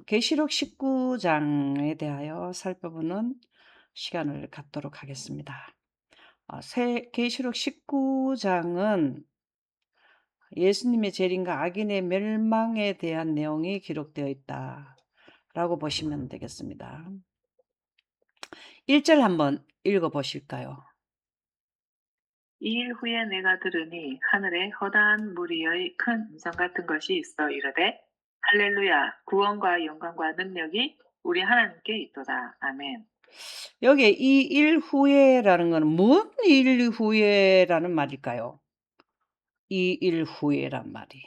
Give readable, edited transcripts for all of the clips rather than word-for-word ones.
계시록 19장에 대하여 살펴보는 시간을 갖도록 하겠습니다. 계시록 19장은 예수님의 재림과 악인의 멸망에 대한 내용이 기록되어 있다라고 보시면 되겠습니다. 1절 한번 읽어보실까요? 2일 후에 내가 들으니 하늘에 허다한 무리의 큰 음성 같은 것이 있어 이르되 할렐루야 구원과 영광과 능력이 우리 하나님께 있도다. 아멘. 여기에 이 일 후에라는 것은 무슨 일 후에라는 말일까요? 이 일 후에란 말이.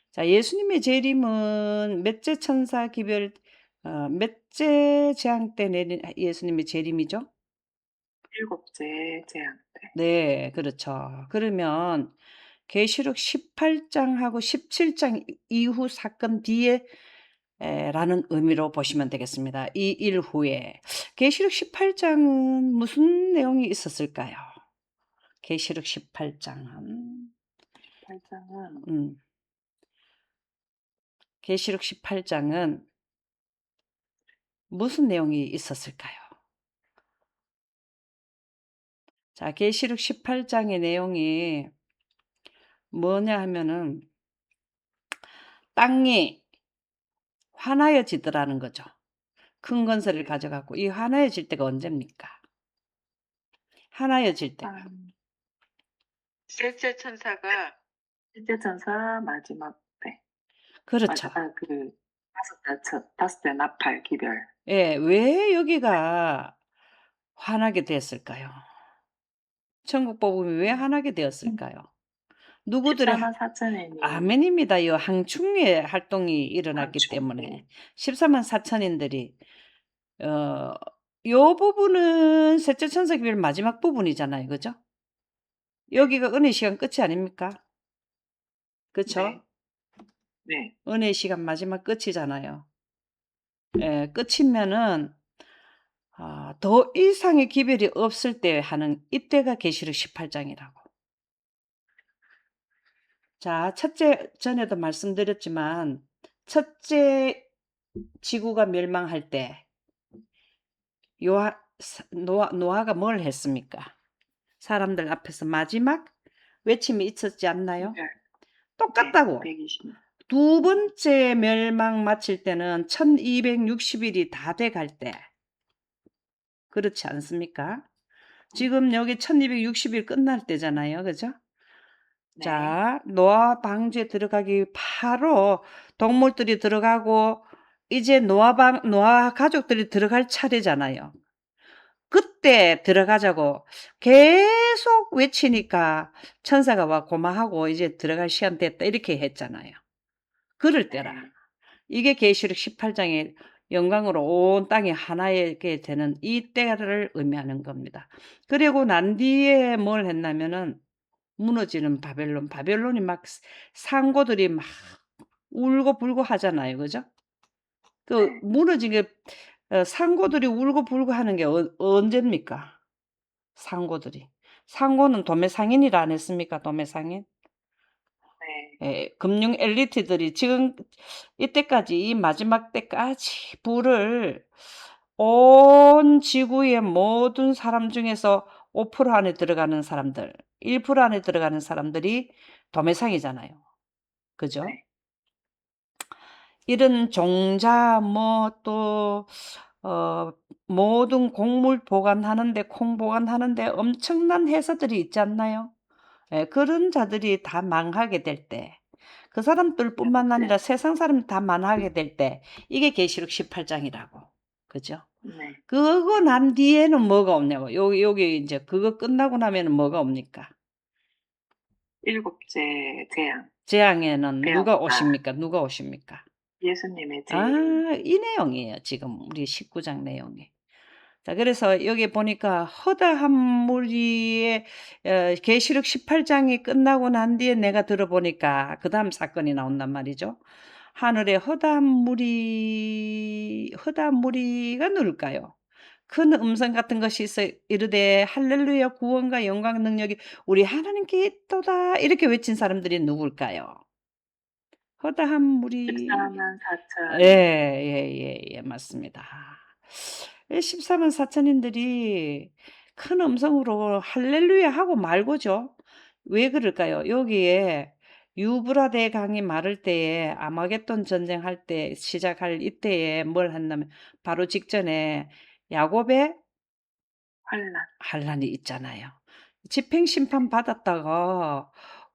자, 예수님의 재림은 몇째 천사 기별, 몇째 재앙 때 내린 예수님의 재림이죠? 일곱째 재앙 때. 네, 그렇죠. 그러면 계시록 18장하고 17장 이후 사건 뒤에 라는 의미로 보시면 되겠습니다. 이 일 후에. 계시록 18장은 무슨 내용이 있었을까요? 계시록 18장은 8장은 계시록 18장은 무슨 내용이 있었을까요? 자, 계시록 18장의 내용이 뭐냐 하면은 땅이 환하여지더라는 거죠. 큰 건설을 가져갖고 이 환하여질 때가 언제입니까? 환하여질 때가. 셋째 천사가 셋째 천사 마지막 때. 그렇죠. 그 다섯 대 나팔 기별. 예, 왜 여기가 환하게 되었을까요? 천국 복음이 왜 환하게 되었을까요? 누구들의 14만 4천인이 아멘입니다. 이 항충의 활동이 일어났기 강축. 때문에 14만 4천인들이 요 부분은 셋째 천사 기별 마지막 부분이잖아요. 그죠? 여기가 은혜 시간 끝이 아닙니까? 그쵸? 네. 은혜 시간 마지막 끝이잖아요. 예, 끝이면은 더 이상의 기별이 없을 때 하는 이때가 계시록 18장이라고. 자, 전에도 말씀드렸지만 첫째 지구가 멸망할 때 노아가 뭘 했습니까? 사람들 앞에서 마지막 외침이 있었지 않나요? 기별. 똑같다고. 120년. 두 번째 멸망 마칠 때는 1260일이 다 돼갈 때. 그렇지 않습니까? 지금 여기 1260일 끝날 때잖아요. 그죠? 네. 자, 노아 방주에 들어가기 바로 동물들이 들어가고 이제 노아 가족들이 들어갈 차례잖아요. 그때 들어가자고 계속 외치니까 천사가 와 고마하고 이제 들어갈 시간 됐다 이렇게 했잖아요. 그럴 때라. 이게 계시록 18장의 영광으로 온 땅이 하나이게 되는 이 때를 의미하는 겁니다. 그리고 난 뒤에 뭘 했냐면은 무너지는 바벨론이 막 상고들이 막 울고불고 하잖아요. 그죠? 그 무너진 게 상고들이 울고불고 하는 게 언제입니까? 상고들이. 상고는 도매상인이라 안 했습니까? 도매상인. 네. 예, 금융 엘리트들이 지금 이때까지 이 마지막 때까지 불을 온 지구의 모든 사람 중에서 5% 안에 들어가는 사람들, 1% 안에 들어가는 사람들이 도매상이잖아요. 그죠? 네. 이런 종자 또 모든 곡물 보관하는데 콩 보관하는데 엄청난 회사들이 있지 않나요? 예, 그런 자들이 다 망하게 될 때, 그 사람들뿐만 아니라 세상 사람이 다 망하게 될 때, 이게 계시록 18장이라고. 그죠? 네. 그거 난 뒤에는 뭐가 없냐고. 여기 이제 그거 끝나고 나면은 뭐가 옵니까? 일곱째 재앙. 재앙에는 누가 되었다. 오십니까? 누가 오십니까? 예수님의 재림. 이 내용이에요. 지금 우리 19장 내용이. 자, 그래서 여기 보니까 허다한 무리의 계시록 18장이 끝나고 난 뒤에 내가 들어보니까 그 다음 사건이 나온단 말이죠. 하늘에 허다한 무리가 누굴까요? 큰 음성 같은 것이 있어 이르되 할렐루야 구원과 영광 능력이 우리 하나님께 있도다 이렇게 외친 사람들이 누굴까요? 허다한 물이 144,000. 예예예 맞습니다. 이 14만 4천 인들이 큰 음성으로 할렐루야 하고 말고죠. 왜 그럴까요? 여기에 유브라데 강이 마를 때에 아마겟돈 전쟁할 때 시작할 이때에 뭘 했냐면 바로 직전에 야곱의 환란. 한란이 있잖아요. 집행 심판 받았다가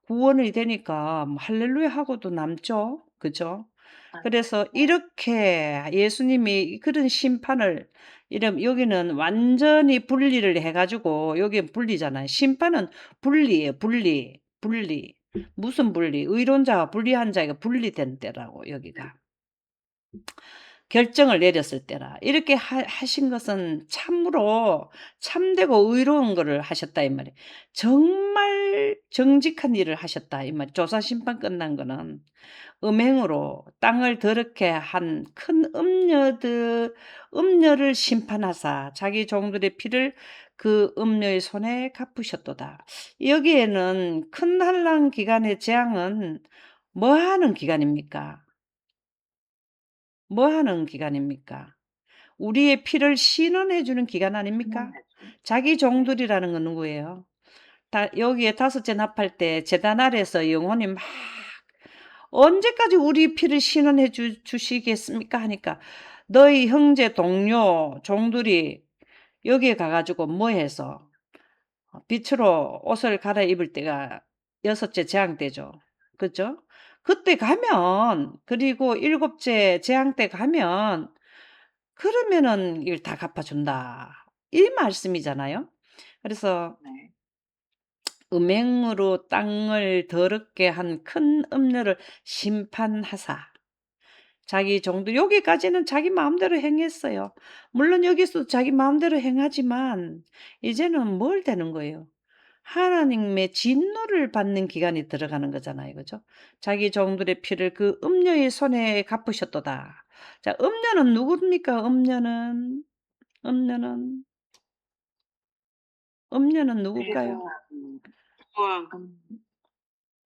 구원이 되니까 뭐 할렐루야 하고도 남죠. 그죠? 맞아요. 그래서 네. 이렇게 예수님이 그런 심판을 이름 여기는 완전히 분리를 해 가지고 여기는 분리잖아요. 심판은 분리예요, 분리. 분리. 무슨 분리? 의론자와 불의한 자가 분리된 때라고 여기가. 결정을 내렸을 때라. 이렇게 하신 것은 참으로 참되고 의로운 거를 하셨다 이 말이에요. 정말 정직한 일을 하셨다 이 말. 조사 심판 끝난 거는 음행으로 땅을 더럽게 한 큰 음녀를 심판하사 자기 종들의 피를 그 음녀의 손에 갚으셨도다. 여기에는 큰 환란 기간의 재앙은 뭐 하는 기간입니까? 뭐 하는 기간입니까? 우리의 피를 신원해 주는 기간 아닙니까? 신원해준. 자기 네. 종들이라는 건 누구예요? 다 여기에 다섯째 납할 때 제단 아래에서 영혼이 막 "언제까지 우리 피를 신원해 주시겠습니까?" 하니까 "너희 형제 동료 종들이 여기에 가 가지고 뭐 해서 빛으로 옷을 갈아입을 때가 여섯째 재앙 때죠. 그죠? 그때 가면 그리고 일곱째 재앙 때 가면 그러면은 이걸 다 갚아 준다." 이 말씀이잖아요. 그래서 네. 음행으로 땅을 더럽게 한 큰 음녀를 심판하사 자기 종들 여기까지는 자기 마음대로 행했어요. 물론 여기서도 자기 마음대로 행하지만 이제는 뭘 되는 거예요? 하나님의 진노를 받는 기간이 들어가는 거잖아요. 그죠? 자기 종들의 피를 그 음녀의 손에 갚으셨도다. 자, 음녀는 누굽니까? 음녀는 음녀는 누굴까요? 회개하고 구원.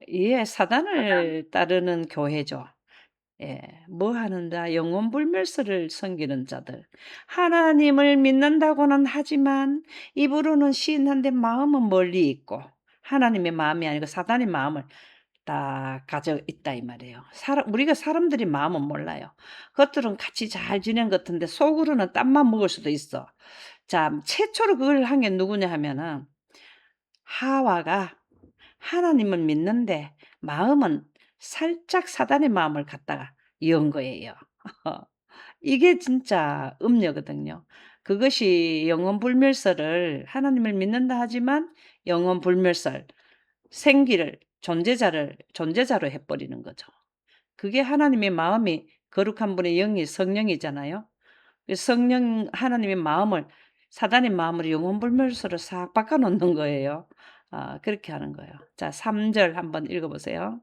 예, 사단. 사단을 따르는 교회죠. 예. 뭐 하는다? 영혼 불멸설을 섬기는 자들. 하나님을 믿는다고는 하지만 입으로는 시인한데 마음은 멀리 있고 하나님의 마음이 아니고 사단의 마음을 다 가져 있다 이 말이에요. 사람 우리가 사람들이 마음은 몰라요. 겉으로는 같이 잘 지낸 것 같은데 속으로는 땀만 먹을 수도 있어. 자, 최초로 그걸 한 게 누구냐 하면은 하와가 하나님을 믿는데 마음은 살짝 사단의 마음을 갖다가 연 거예요. 이게 진짜 음녀거든요. 그것이 영혼불멸설을 하나님을 믿는다 하지만 영혼불멸설, 생기를 존재자로 해 버리는 거죠. 그게 하나님의 마음이 거룩한 분의 영이 성령이잖아요. 그 성령 하나님의 마음을 사단의 마음으로 영혼불멸수로 싹 바꿔 놓는 거예요. 그렇게 하는 거예요. 자 3절 한번 읽어 보세요.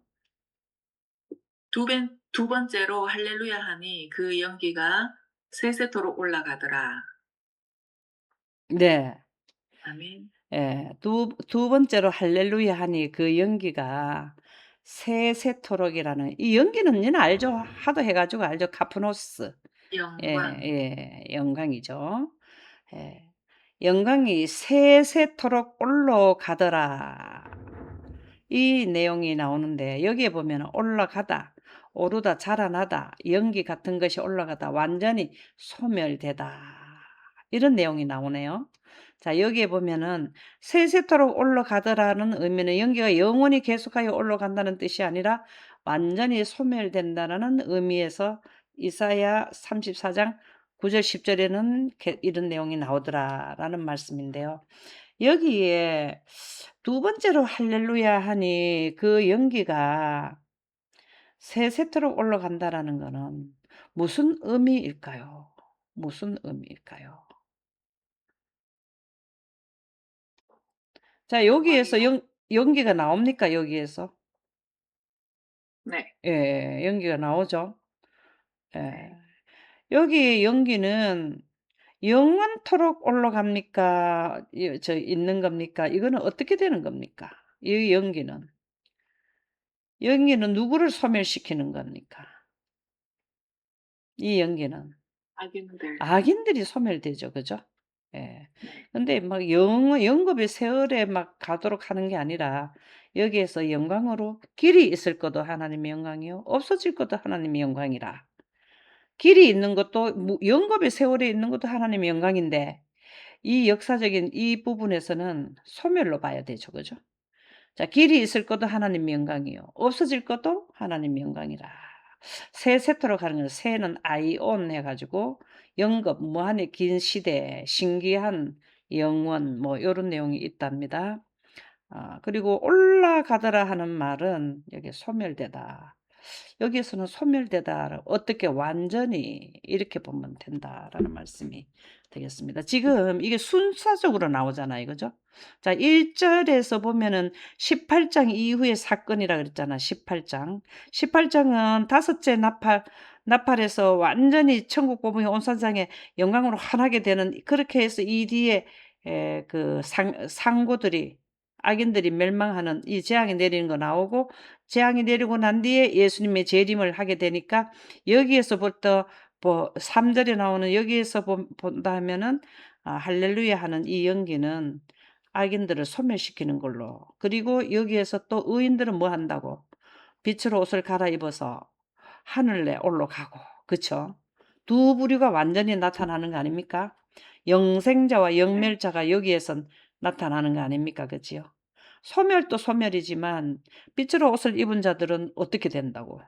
두 번째로 할렐루야 하니 그 연기가 세세토록 올라가더라. 네. 아멘. 예. 두 번째로 할렐루야 하니 그 연기가 세세토록이라는 이 연기는 니는 알죠? 하도 해 가지고 알죠? 카프노스. 예 영광. 영광이죠. 예. 영광이 세세토록 올라가더라. 이 내용이 나오는데 여기에 보면 올라가다, 오르다, 자라나다, 연기 같은 것이 올라가다, 완전히 소멸되다. 이런 내용이 나오네요. 자, 여기에 보면은 세세토록 올라가더라는 의미는 연기가 영원히 계속하여 올라간다는 뜻이 아니라 완전히 소멸된다는 의미에서 이사야 34장 9절 10절에는 이런 내용이 나오더라라는 말씀인데요. 여기에 두 번째로 할렐루야 하니 그 연기가 세세토록 올라간다라는 거는 무슨 의미일까요? 무슨 의미일까요? 자, 여기에서 영광이요? 연기가 나옵니까? 여기에서? 네. 예, 연기가 나오죠. 예. 네. 여기 연기는 영원토록 올라갑니까? 있는 겁니까? 이거는 어떻게 되는 겁니까? 이 연기는. 연기는 누구를 소멸시키는 겁니까? 이 연기는. 악인들. 악인들이 소멸되죠. 그죠? 예. 네. 근데 막 영 영겁의 세월에 막 가도록 하는 게 아니라 여기에서 영광으로 길이 있을 것도 하나님의 영광이요 없어질 것도 하나님의 영광이라. 길이 있는 것도 영겁의 세월에 있는 것도 하나님의 영광인데 이 역사적인 이 부분에서는 소멸로 봐야 되죠. 그죠? 자 길이 있을 것도 하나님의 영광이요 없어질 것도 하나님의 영광이라. 새 세토록 하는 건 새는 아이온 해 가지고 영겁 무한의 긴 시대 신기한 영원 뭐 요런 내용이 있답니다. 그리고 올라가더라 하는 말은 여기 소멸되다. 여기에서는 소멸되다 어떻게 완전히 이렇게 보면 된다라는 말씀이 되겠습니다. 지금 이게 순서적으로 나오잖아요. 그죠? 자 1 절에서 보면은 18장 이후의 사건이라 그랬잖아 18 장. 18 장은 5째 나팔에서 완전히 천국 복음이 온 세상에 영광으로 환하게 되는 그렇게 해서 이 뒤에 그 상고들이 악인들이 멸망하는 이 재앙이 내리는 거 나오고 재앙이 내리고 난 뒤에 예수님의 재림을 하게 되니까 여기에서부터 뭐 3 절에 나오는 여기에서 본다 하면은 할렐루야 하는 이 연기는 악인들을 소멸시키는 걸로. 그리고 여기에서 또 의인들은 뭐 한다고? 빛으로 옷을 갈아입어서 하늘에 올라가고. 그쵸? 두 부류가 완전히 나타나는 거 아닙니까? 영생자와 네. 영멸자가 여기에선 나타나는 거 아닙니까? 그지요? 소멸도 소멸이지만 빛으로 옷을 입은 자들은 어떻게 된다고?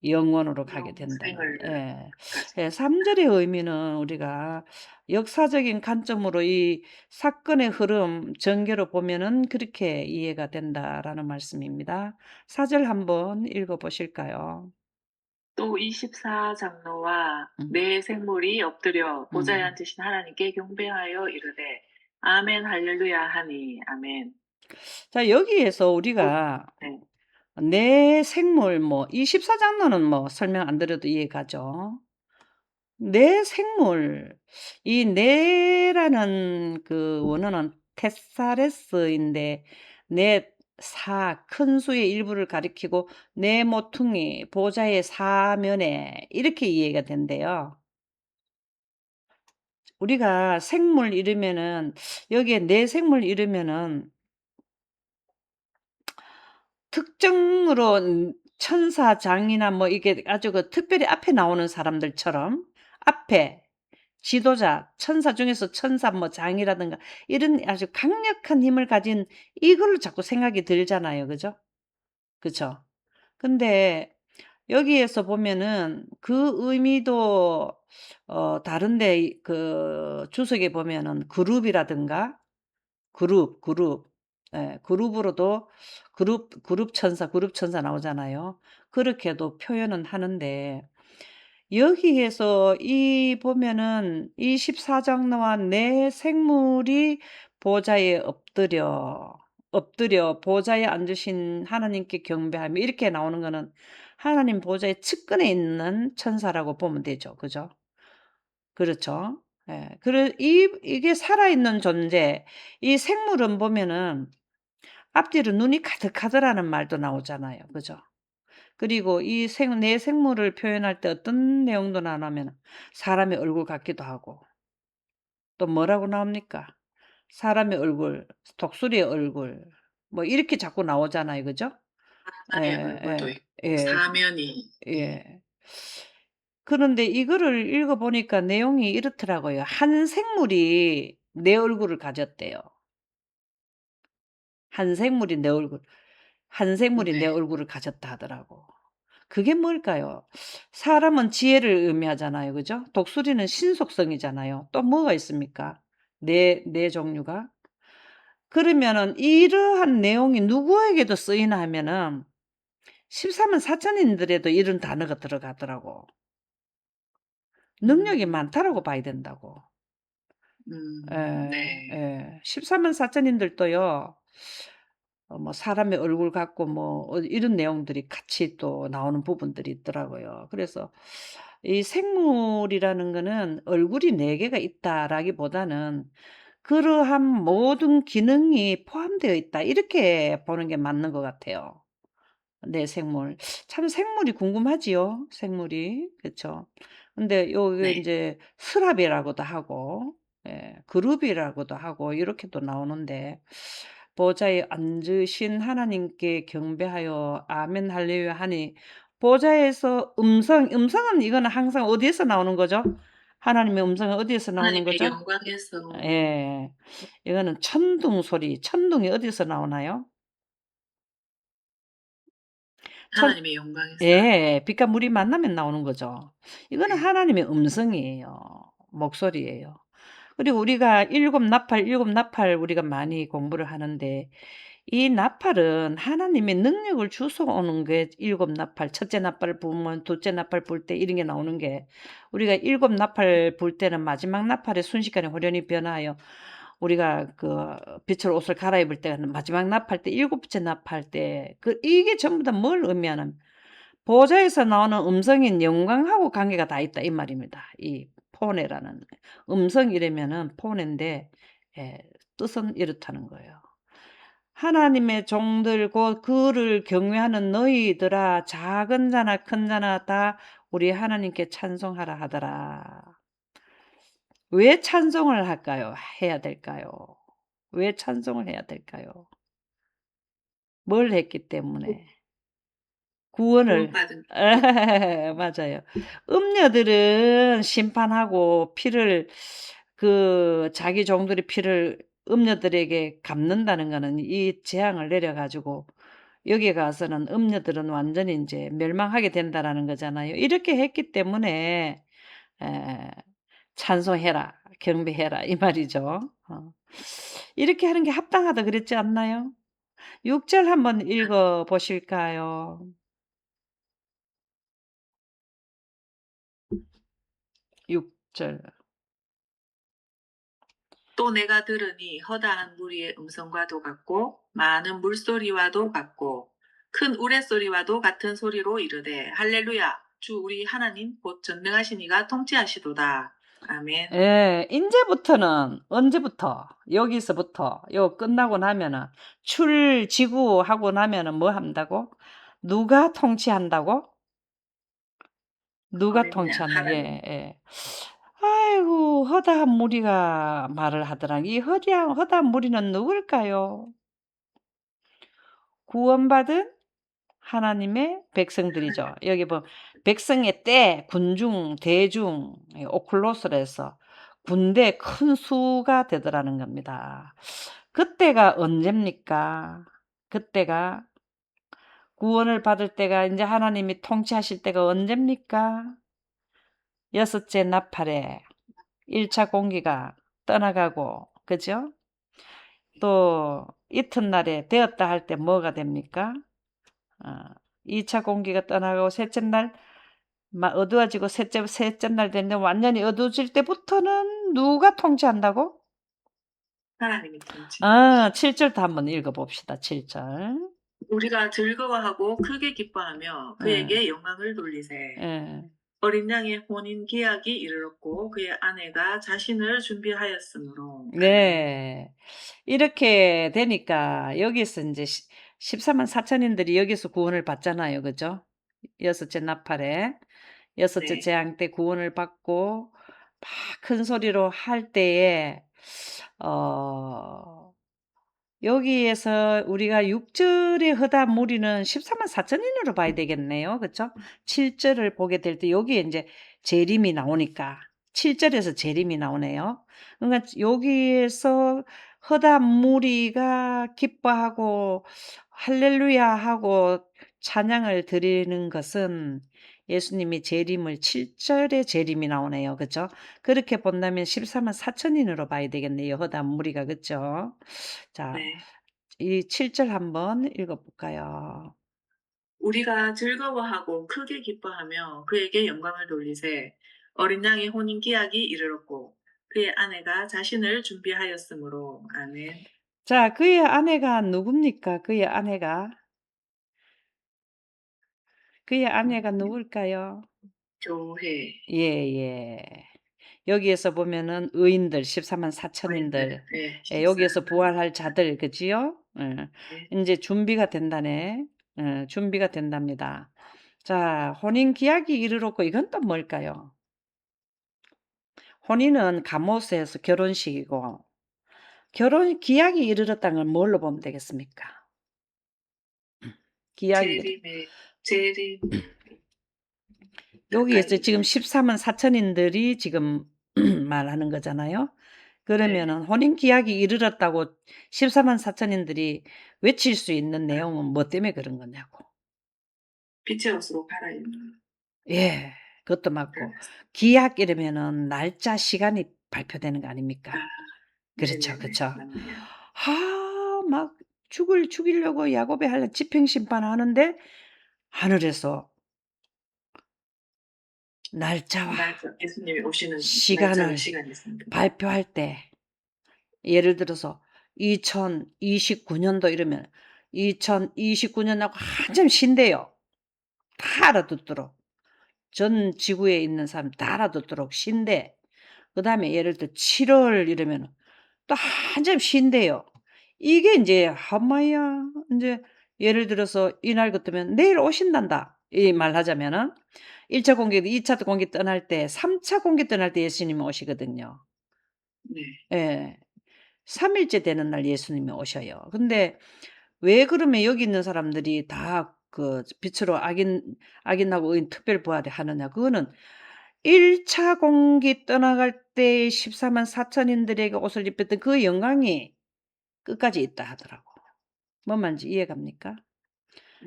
영원으로 가게 된다는 영생을 가진. 3 절의 의미는 우리가 역사적인 관점으로 이 사건의 흐름 전개로 보면은 그렇게 이해가 된다라는 말씀입니다. 4절 한번 읽어 보실까요? 또 24 장로와 음. 네 생물이 엎드려 보좌에 음. 앉으신 하나님께 경배하여 이르되 아멘 할렐루야 하니 아멘. 자 여기에서 곧 우리가 네. 내 생물 뭐 이 14 장로는 뭐 설명 안 드려도 이해가죠. 내 생물 이 뇌라는 그 원어는 테사레스인데 뇌 사 큰 수의 일부를 가리키고 뇌 모퉁이 보좌의 사면에 이렇게 이해가 된대요. 우리가 생물 이르면은 여기에 내 생물 이르면은 특정으로 천사장이나 뭐 이게 아주 그 특별히 앞에 나오는 사람들처럼 앞에 지도자, 천사 중에서 천사 뭐 장이라든가 이런 아주 강력한 힘을 가진 이걸로 자꾸 생각이 들잖아요. 그죠? 그쵸? 근데 여기에서 보면은 그 의미도 다른데 그 주석에 보면은 그룹이라든가 그룹 그룹으로도 그룹 천사 나오잖아요. 그렇게도 표현은 하는데 여기에서 이 보면은 이 14 장로와 네 생물이 보좌에 엎드려 보좌에 앉으신 하나님께 경배하며 이렇게 나오는 거는 하나님 보좌의 측근에 있는 천사라고 보면 되죠. 그죠? 그렇죠. 예. 이게 살아있는 존재 이 생물은 보면은 앞뒤로 눈이 가득하더라는 말도 나오잖아요. 그죠? 그리고 이 내 생물을 표현할 때 어떤 내용도 나오냐면 사람의 얼굴 같기도 하고 또 뭐라고 나옵니까? 사람의 얼굴, 독수리의 얼굴 뭐 이렇게 자꾸 나오잖아요. 그죠? 하나의 얼굴도 예. 있고 예. 사면이 예. 예. 그런데 이거를 읽어 보니까 내용이 이렇더라고요. 한 생물이 내 얼굴을 가졌대요. 한 생물이 내 얼굴 한 생물이 내 네. 얼굴을 가졌다 하더라고. 그게 뭘까요? 사람은 지혜를 의미하잖아요. 그죠? 독수리는 신속성이잖아요. 또 뭐가 있습니까? 네 종류가. 그러면은 이러한 내용이 누구에게도 쓰이나 하면은 13만 사천인들에도 이런 단어가 들어가더라고. 능력이 음. 많다라고 봐야 된다고. 네. 13만 사천인들도요. 뭐 사람의 얼굴 같고 뭐 이런 내용들이 같이 또 나오는 부분들이 있더라고요. 그래서 이 생물이라는 거는 '얼굴이 4 개가 있다.'라기보다는 '그러한 모든 기능이 포함되어 있다.' 이렇게 보는 게 맞는 것 같아요. 네 생물. 참 생물이 궁금하지요, 생물이. 그쵸. 근데 요게 네. 인제 스랍이라고도 하고 예 그룹이라고도 하고 이렇게도 나오는데 보좌에 앉으신 하나님께 경배하여 아멘 할렐루야 하니 보좌에서 음성은 이거는 항상 어디에서 나오는 거죠? 하나님의 음성은 어디에서 나오는 하나님의 거죠? 영광에서 예. 이거는 천둥 소리, 천둥이 어디서 나오나요? 천 하나님의 영광에서요. 예. 빛과 물이 만나면 나오는 거죠. 이거는 네. 하나님의 음성이에요. 목소리예요. 그리고 우리가 일곱 나팔 우리가 많이 공부를 하는데 이 나팔은 하나님의 능력을 주워 오는 게 일곱 나팔. 첫째 나팔을 불면 둘째 나팔 불 때 이런 게 나오는 게 우리가 일곱 나팔 불 때는 마지막 나팔에 순식간에 호련히 변하여 우리가 그 빛으로 옷을 갈아입을 때는 마지막 나팔 때 일곱째 나팔 때 이게 전부 다 뭘 의미하는 보좌에서 나오는 음성인 영광하고 관계가 다 있다 이 말입니다. 이 포네라는 음성이라면은 포네인데 예 뜻은 이렇다는 거예요. 하나님의 종들 곧 그를 경외하는 너희들아 작은 자나 큰 자나 다 우리 하나님께 찬송하라 하더라. 왜 찬송을 할까요? 해야 될까요? 왜 찬송을 해야 될까요? 뭘 했기 때문에? 구원을 구원받은 맞아요. 음녀들은 심판하고 피를 자기 종들의 피를 음녀들에게 갚는다는 거는 이 재앙을 내려 가지고 여기 가서는 음녀들은 완전히 인제 멸망하게 된다라는 거잖아요. 이렇게 했기 때문에 에 "찬송해라. 경배해라." 이 말이죠. 이렇게 하는 게 합당하다 그랬지 않나요? 6절 한번 읽어 보실까요? 6 절. 또 내가 들으니 허다한 무리의 음성과도 같고 많은 물소리와도 같고 큰 우레소리와도 같은 소리로 이르되 할렐루야 주 우리 하나님 곧 전능하신 이가 통치하시도다. 아멘. 예. 인제부터는 언제부터 여기서부터 요 끝나고 나면은 출지구하고 나면은 뭐 한다고? 누가 통치한다고? 누가 어린 양 통치하는 하나님. 예. 아이고 허다한 무리가 말을 하더라. 이 허다한 무리는 누굴까요? 구원받은 하나님의 백성들이죠. 여기 뭐 백성의 때, 군중, 대중, 오클로스로 해서 군대 큰 수가 되더라는 겁니다. 그때가 언제입니까? 그때가 구원을 받을 때가 인제 하나님이 통치하실 때가 언제입니까? 여섯째 나팔에 1차 공기가 떠나가고 그죠? 또 이튿날에 되었다 할 때 뭐가 됩니까? 어 2차 공기가 떠나가고 셋째 날 막 어두워지고 셋째 날 됐는데 완전히 어두워질 때부터는 누가 통치한다고? 하나님이 통치. 아 7 절도 한번 읽어 봅시다. 7 절. 우리가 즐거워하고 크게 기뻐하며 예. 그에게 영광을 돌리세. 예. 어린 양의 혼인 계약이 이르렀고 그의 아내가 자신을 준비하였으므로. 아멘. 네. 이렇게 되니까 여기서 인제 14만 4천 인들이 여기서 구원을 받잖아요. 그죠? 여섯째 나팔에. 여섯째 네. 재앙 때 구원을 받고 막 큰 소리로 할 때에 어 여기에서 우리가 6 절의 허다 무리는 14만 4천 인으로 봐야 되겠네요. 그쵸? 7 절을 보게 될 때 여기에 인제 재림이 나오니까 7 절에서 재림이 나오네요. 그러니까 여기에서 허다 무리가 기뻐하고 할렐루야 하고 찬양을 드리는 것은 예수님이 재림을 7 절에 재림이 나오네요. 그죠? 그렇게 본다면 14만 4천 인으로 봐야 되겠네요, 허다 무리가. 그쵸? 자 네. 이 7절 한번 읽어 볼까요? 우리가 즐거워하고 크게 기뻐하며 그에게 영광을 돌리세. 어린 양의 혼인 계약이 이르렀고 그의 아내가 자신을 준비하였으므로. 아멘. 자 그의 아내가 누굽니까? 그의 아내가. 그의 아내가 누굴까요? 교회, 예예. 여기에서 보면은 의인들 14만 4천 어린들, 인들 네, 예 십사 여기에서 부활할 자들 그지요? 예. 네, 인제 준비가 된다네. 준비가 된답니다. 자, 혼인 기약이 이르렀고 이건 또 뭘까요? 혼인은 가모스에서 결혼식이고 결혼 기약이 이르렀다는 걸 뭘로 보면 되겠습니까? 기약이 재림 여기에서 가까이 지금 13만 4천인들이 지금 말하는 거잖아요. 네. 그러면은 혼인 기약이 이르렀다고 14만 4천인들이 외칠 수 있는 아 내용은 뭐 때문에 그런 거냐고. 빛의 옷으로 갈아입는 예. 그것도 맞고 그래서 기약 이러면은 날짜, 시간이 발표되는 거 아 아닙니까? 그렇죠, 네네네. 그쵸. 맞네요. 막 죽이려고 야곱의 하려 집행심판하는데 하늘에서 날짜와 날짜 예수님이 오시는 날짜와 시간을 시간이 있습니다. 발표할 때 예를 들어서 2029년도 이러면 2029년하고 한참 쉰대요. 다 알아듣도록. 전 지구에 있는 사람 다 알아듣도록 쉰대. 그다음에 예를 들어 7월 이러면은 또 한참 쉰대요. 이게 인제 한마야 인제 예를 들어서 이날 같으면 "내일 오신단다." 이 말하자면은 1차 공기, 2차 공기 떠날 때 3차 공기 떠날 때 예수님이 오시거든요. 네. 예. 3 일째 되는 날 예수님이 오셔요. 근데 왜 그러면 여기 있는 사람들이 다 그 빛으로 악인하고 의인 특별 부활을 하느냐. 그거는 1차 공기 떠나갈 때 14만 4천 인들에게 옷을 입혔던 그 영광이 끝까지 있다 하더라고. 뭔 말인지 이해갑니까?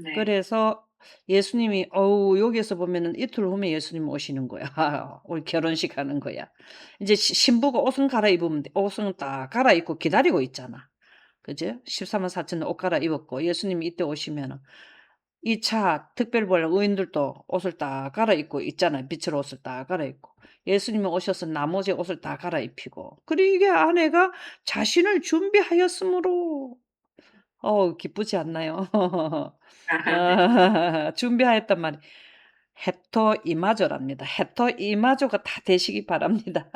네. 그래서 예수님이 여기에서 보면은 이틀 후면 예수님 오시는 거야. 우리 결혼식 하는 거야. 이제 신부가 옷은 갈아입으면 돼. 옷은 딱 갈아입고 기다리고 있잖아. 그죠? 14만 4천 옷 갈아입었고 예수님이 이때 오시면은 2차 특별부활 의인들도 옷을 딱 갈아입고 있잖아요. 빛의 옷을 딱 갈아입고. 예수님이 오셔서 나머지 옷을 다 갈아입히고. 그리고 이게 아내가 자신을 준비하였으므로 기쁘지 않나요? 아 네. 준비하였단 말이 해토 이마저랍니다. 해토 이마저가 다 되시기 바랍니다.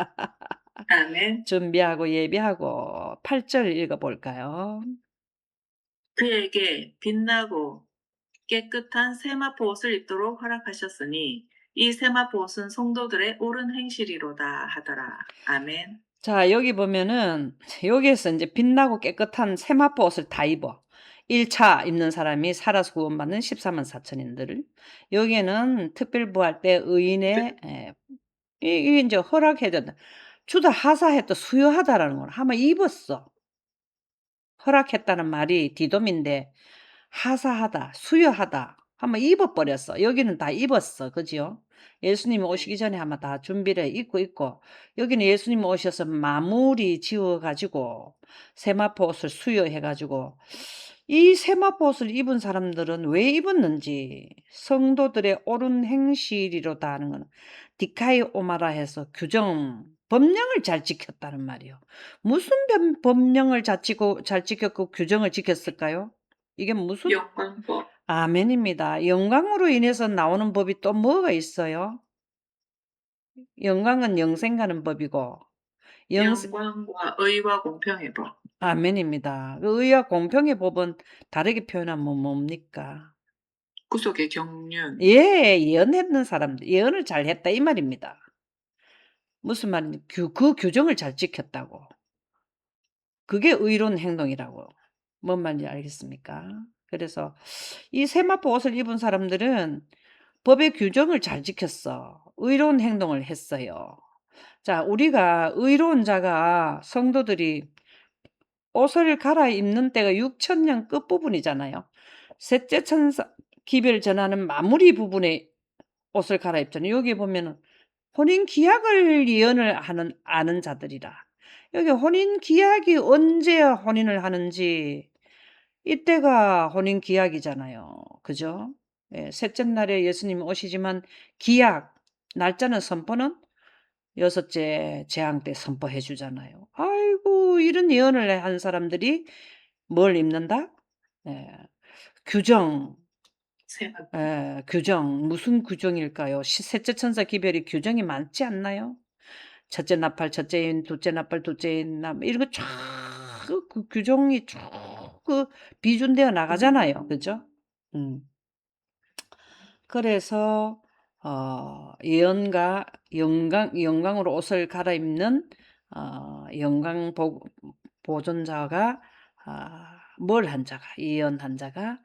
아멘. 준비하고 예비하고 8절 읽어 볼까요? 그에게 빛나고 깨끗한 세마포 옷을 입도록 허락하셨으니 이 세마포 옷은 성도들의 옳은 행실이로다 하더라. 아멘. 자, 여기 보면은 여기에서 인제 빛나고 깨끗한 세마포 옷을 다 입어. 1차 입는 사람이 살아서 구원받는 14만 4천 인들을. 여기에는 특별부활 때 의인의 그 이게 인제 허락해 줬다. 주다 하사했다 수여하다라는 걸 한번 입었어. 허락했다는 말이 디돔인데 하사하다, 수여하다 한번 입어 버렸어. 여기는 다 입었어. 그지요? 예수님이 네. 오시기 전에 아마 다 준비를 입고 있고 여기는 예수님이 오셔서 마무리 지어 가지고 세마포 옷을 수여해 가지고 이 세마포 옷을 입은 사람들은 왜 입었는지 성도들의 옳은 행실이로다 하는 거는 디카이 오마라 해서 규정, 법령을 잘 지켰다는 말이요. 무슨 법령을 잘 지켰고 규정을 지켰을까요? 이게 무슨 영광법, 아멘입니다. 영광으로 인해서 나오는 법이 또 뭐가 있어요? 영광은 영생 가는 법이고 영생 영광과 의와 공평의 법, 아멘입니다. 그 의와 공평의 법은 다르게 표현하면 뭡니까? 구속의 경륜, 예. 예언했는 사람들 예언을 잘했다 이 말입니다. 무슨 말인지 그 규정을 잘 지켰다고. 그게 의로운 행동이라고. 뭔 말인지 알겠습니까? 그래서 이 세마포 옷을 입은 사람들은 법의 규정을 잘 지켰어. 의로운 행동을 했어요. 자, 우리가 의로운 자가 성도들이 옷을 갈아입는 때가 6천년 끝부분이잖아요. 셋째 천사 기별 전하는 마무리 부분에 옷을 갈아입잖아요. 여기 보면은 혼인 기약을 예언을 하는 아는 자들이라. 여기 혼인 기약이 언제 혼인을 하는지 이때가 혼인 기약이잖아요. 그죠? 예, 셋째 날에 예수님이 오시지만 기약 날짜는 선포는 여섯째 재앙 때 선포해 주잖아요. 아이고 이런 예언을 한 사람들이 뭘 입는다? 예. 규정. 세마포. 규정. 무슨 규정일까요? 셋째 천사 기별이 규정이 많지 않나요? 첫째 나팔 첫째인, 둘째 나팔 둘째인 이런 거 쫙 그 규정이 쭉 비준되어 나가잖아요. 그죠? 음. 그래서 예언가 영광으로 옷을 갈아입는 영광 보존자가 뭘 한 자가 예언한 자가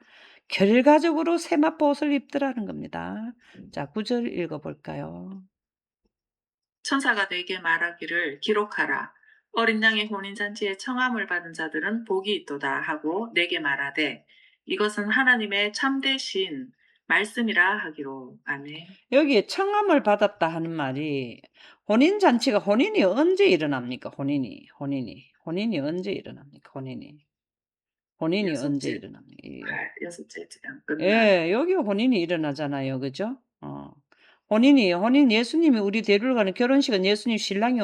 결과적으로 세마포 옷을 입더라는 겁니다. 자 9절 읽어 볼까요? 천사가 내게 말하기를 기록하라. 어린 양의 혼인잔치에 청함을 받은 자들은 복이 있도다 하고 내게 말하되 이것은 하나님의 참되신 말씀이라 하기로. 아멘. 여기에 청함을 받았다 하는 말이 혼인이 언제 일어납니까? 혼인이 언제 일어납니까? 혼인이 언제 여섯째 일어납니까? 여섯째 장 끝날. 예. 여기 혼인이 일어나잖아요. 그죠? 혼인 예수님이 우리 데리러 가는 결혼식은 예수님 신랑이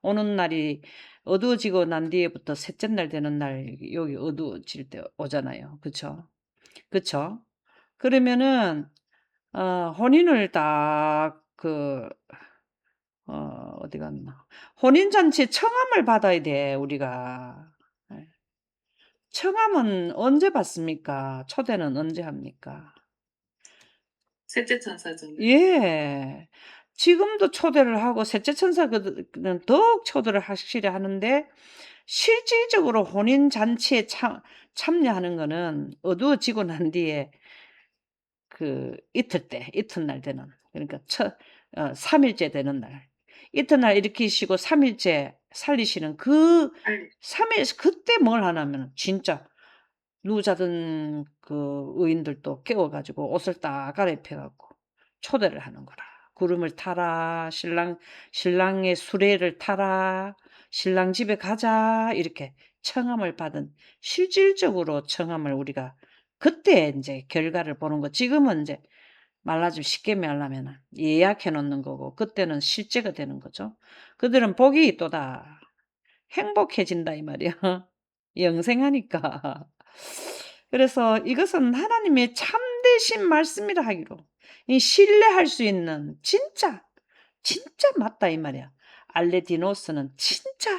오는 날이 어두워지고 난 뒤에부터 셋째 날 되는 날 여기 어두워질 때 오잖아요. 그쵸? 그쵸? 그러면은 혼인을 딱 어디 갔나. 혼인 잔치에 청함을 받아야 돼 우리가. 예. 청함은 언제 받습니까? 초대는 언제 합니까? 셋째 천사 전에. 예. 지금도 초대를 하고 셋째 천사거든 더욱 초대를 확실히 하는데 실질적으로 혼인 잔치에 참여하는 거는 어두워지고 난 뒤에 이튿날 되는 그러니까 3 일째 되는 날. 이튿날 일으키시고 3 일째 살리시는 그 빨리. 3일 그때 뭘 하냐면은 진짜 누워 자던 그 의인들도 깨워 가지고 옷을 딱 갈아입혀 갖고 초대를 하는 거라. 구름을 타라. 신랑의 수레를 타라. 신랑 집에 가자. 이렇게 청함을 받은 실질적으로 청함을 우리가 그때 인제 결과를 보는 거. 지금은 인제 말하자면 쉽게 말하면은 예약해 놓는 거고 그때는 실제가 되는 거죠. 그들은 복이 있도다. 행복해진다 이 말이야. 영생하니까. 그래서 이것은 하나님의 참되신 말씀이라 하기로 이 신뢰할 수 있는 진짜 맞다 이 말이야. 알레디노스는 진짜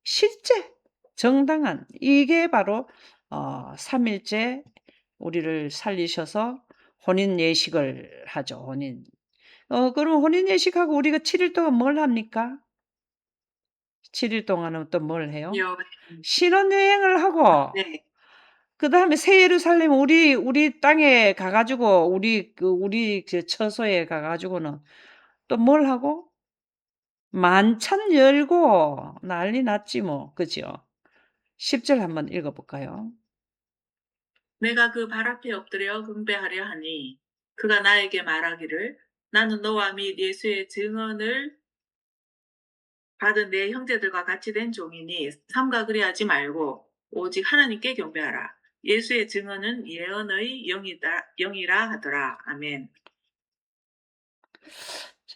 실제 정당한 이게 바로 3 일째 우리를 살리셔서 혼인 예식을 하죠. 그럼 혼인 예식하고 우리가 7일 동안 뭘 합니까? 7일 동안은 또 뭘 해요? 여호와. 신혼여행을 하고 네. 그다음에 새 예루살렘 우리 땅에 가 가지고 우리 처소에 가 가지고는 또 뭘 하고 만찬 열고 난리 났지 뭐. 그죠? 10절 한번 읽어 볼까요? 내가 그 발 앞에 엎드려 경배하려 하니 그가 나에게 말하기를 나는 너와 및 예수의 증언을 받은 내 형제들과 같이 된 종이니 삼가 그리하지 말고 오직 하나님께 경배하라. 예수의 증언은 예언의 영이라 하더라. 아멘.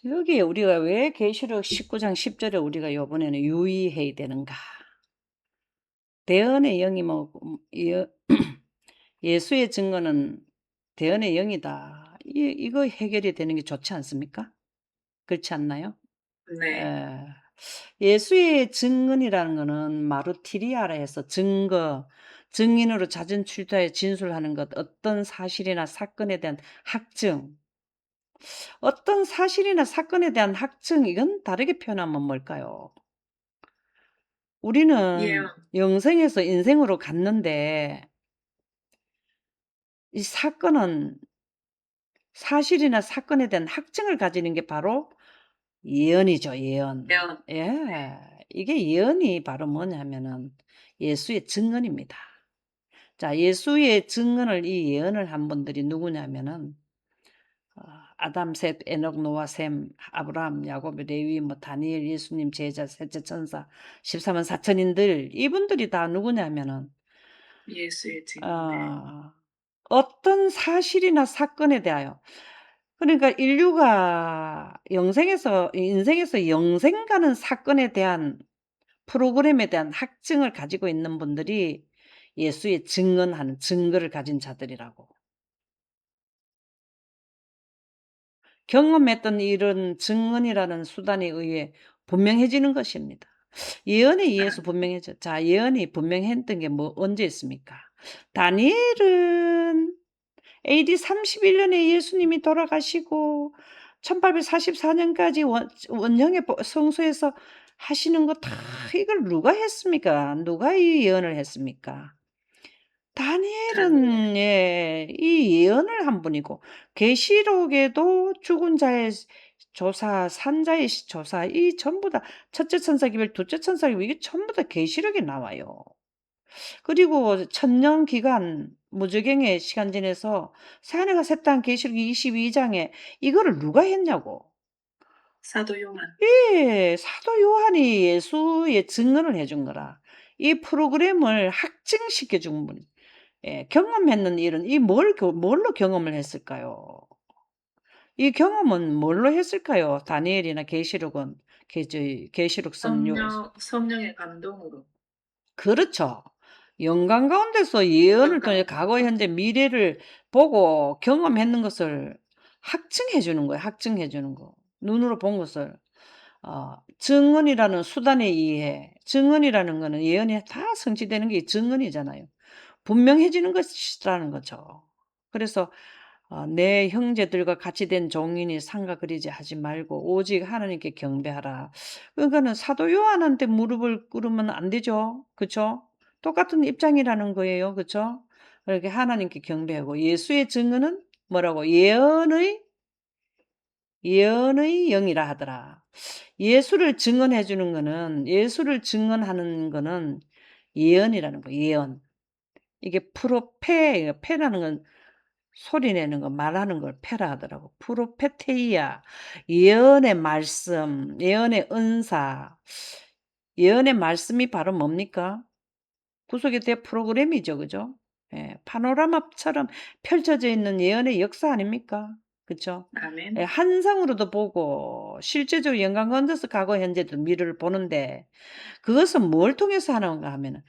여기에 우리가 왜 계시록 19장 10 절에 우리가 요번에는 유의해야 되는가? 대언의 영이 뭐 예수의 증거는 대언의 영이다. 이거 해결이 되는 게 좋지 않습니까? 그렇지 않나요? 네. 예. 예수의 증언이라는 거는 마르티리아라 해서 증인으로 자진 출두하여 진술하는 것, 어떤 사실이나 사건에 대한 학증, 어떤 사실이나 사건에 대한 학증, 이건 다르게 표현하면 뭘까요? 우리는 예언. 영생에서 인생으로 갔는데 이 사실이나 사건에 대한 학증을 가지는 게 바로 예언이죠, 예언. 예언. 예. 이게 예언이 바로 뭐냐면은 예수의 증언입니다. 자, 예수의 증언을 이 예언을 한 분들이 누구냐면은 아담, 셋, 에녹, 노아, 셈, 아브라함, 야곱, 레위, 뭐 다니엘, 예수님 제자, 셋째 천사, 14만 사천인들 이분들이 다 누구냐면은 예수의 증언. 네. 어 어떤 사실이나 사건에 대하여 그러니까 인류가 인생에서 영생 가는 사건에 대한 프로그램에 대한 학증을 가지고 있는 분들이 예수의 증언하는 증거를 가진 자들이라고. 경험했던 이런 증언이라는 수단에 의해 분명해지는 것입니다. 예언에 의해서 분명해져. 자, 예언이 분명했던 게 뭐 언제 있습니까? 다니엘은 AD 31년에 예수님이 돌아가시고 1844년까지 원형의 성소에서 하시는 거 다 이걸 누가 했습니까? 누가 이 예언을 했습니까? 다니엘. 다니엘은 이 예언을 한 분이고 계시록에도 죽은 자의 조사, 산자의 조사 이 전부 다 첫째 천사기별, 둘째 천사기별 이게 전부 다 계시록에 나와요. 그리고 천년 기간 무저갱의 시간 지내서 새하늘과 새 땅 계시록 22장에 이거를 누가 했냐고. 사도 요한. 예. 사도 요한이 예수의 증언을 해준 거라. 이 프로그램을 확증시켜 준 분. 예. 경험했는 일은 이 뭘로 경험을 했을까요? 이 경험은 뭘로 했을까요? 다니엘이나 계시록은 계시록성 요 성령의 감동으로. 그렇죠. 영광 가운데서 예언을 통해 영광. 과거, 현재, 미래를 보고 경험했는 것을 확증해 주는 거예요. 확증해 주는 거. 눈으로 본 것을. 증언이라는 수단에 의해 증언이라는 거는 예언이 다 성취되는 게 증언이잖아요. 분명해지는 것이라는 거죠. 그래서 내 형제들과 같이 된 종이니 상가 그리지 하지 말고 오직 하나님께 경배하라. 그러니까는 사도 요한한테 무릎을 꿇으면 안 되죠. 그쵸? 똑같은 입장이라는 거예요. 그쵸? 그렇게 하나님께 경배하고 예수의 증언은 뭐라고? 예언의 영이라 하더라. 예수를 증언하는 거는 예언이라는 거 예언. 이게 프로페예요. 페라는 건 소리 내는 거 말하는 걸 페라 하더라고. 프로페테이아 예언의 말씀, 예언의 은사. 예언의 말씀이 바로 뭡니까? 구속의 대 프로그램이죠. 그죠? 예. 파노라마처럼 펼쳐져 있는 예언의 역사 아닙니까? 그쵸? 예. 아멘. 환상으로도 보고 실제적으로 영광 가운데서 과거, 현재도 미래를 보는데 그것은 뭘 통해서 하는가 하면은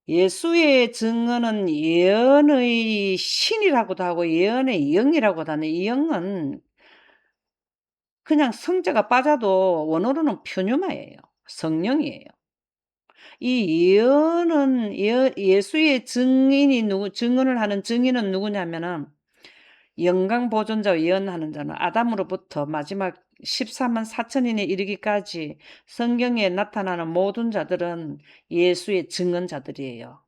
예수의 증언은 예언의 신이라고도 하고 예언의 영이라고도 하는 이 영은 그냥 성자가 빠져도 원어로는 퓨뉴마예요. 성령이에요. 이 예언은 예수의 증언을 하는 증인은 누구냐면은 영광 보존자 예언하는 자는 아담으로부터 마지막 14만 4천인에 이르기까지 성경에 나타나는 모든 자들은 예수의 증언자들이에요.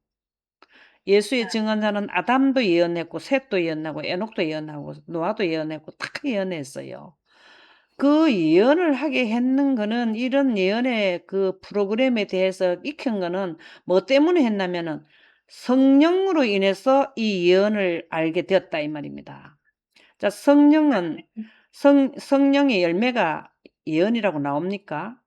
예수의 아멘. 증언자는 아담도 예언했고 셋도 예언하고 에녹도 예언하고 노아도 예언했고 다 예언했어요. 그 예언을 하게 했는 거는 이런 예언의 그 프로그램에 대해서 익힌 거는 뭐 때문에 했냐면은 성령으로 인해서 이 예언을 알게 되었다 이 말입니다. 자, 성령은 아멘. 성령의 열매가 예언이라고 나옵니까?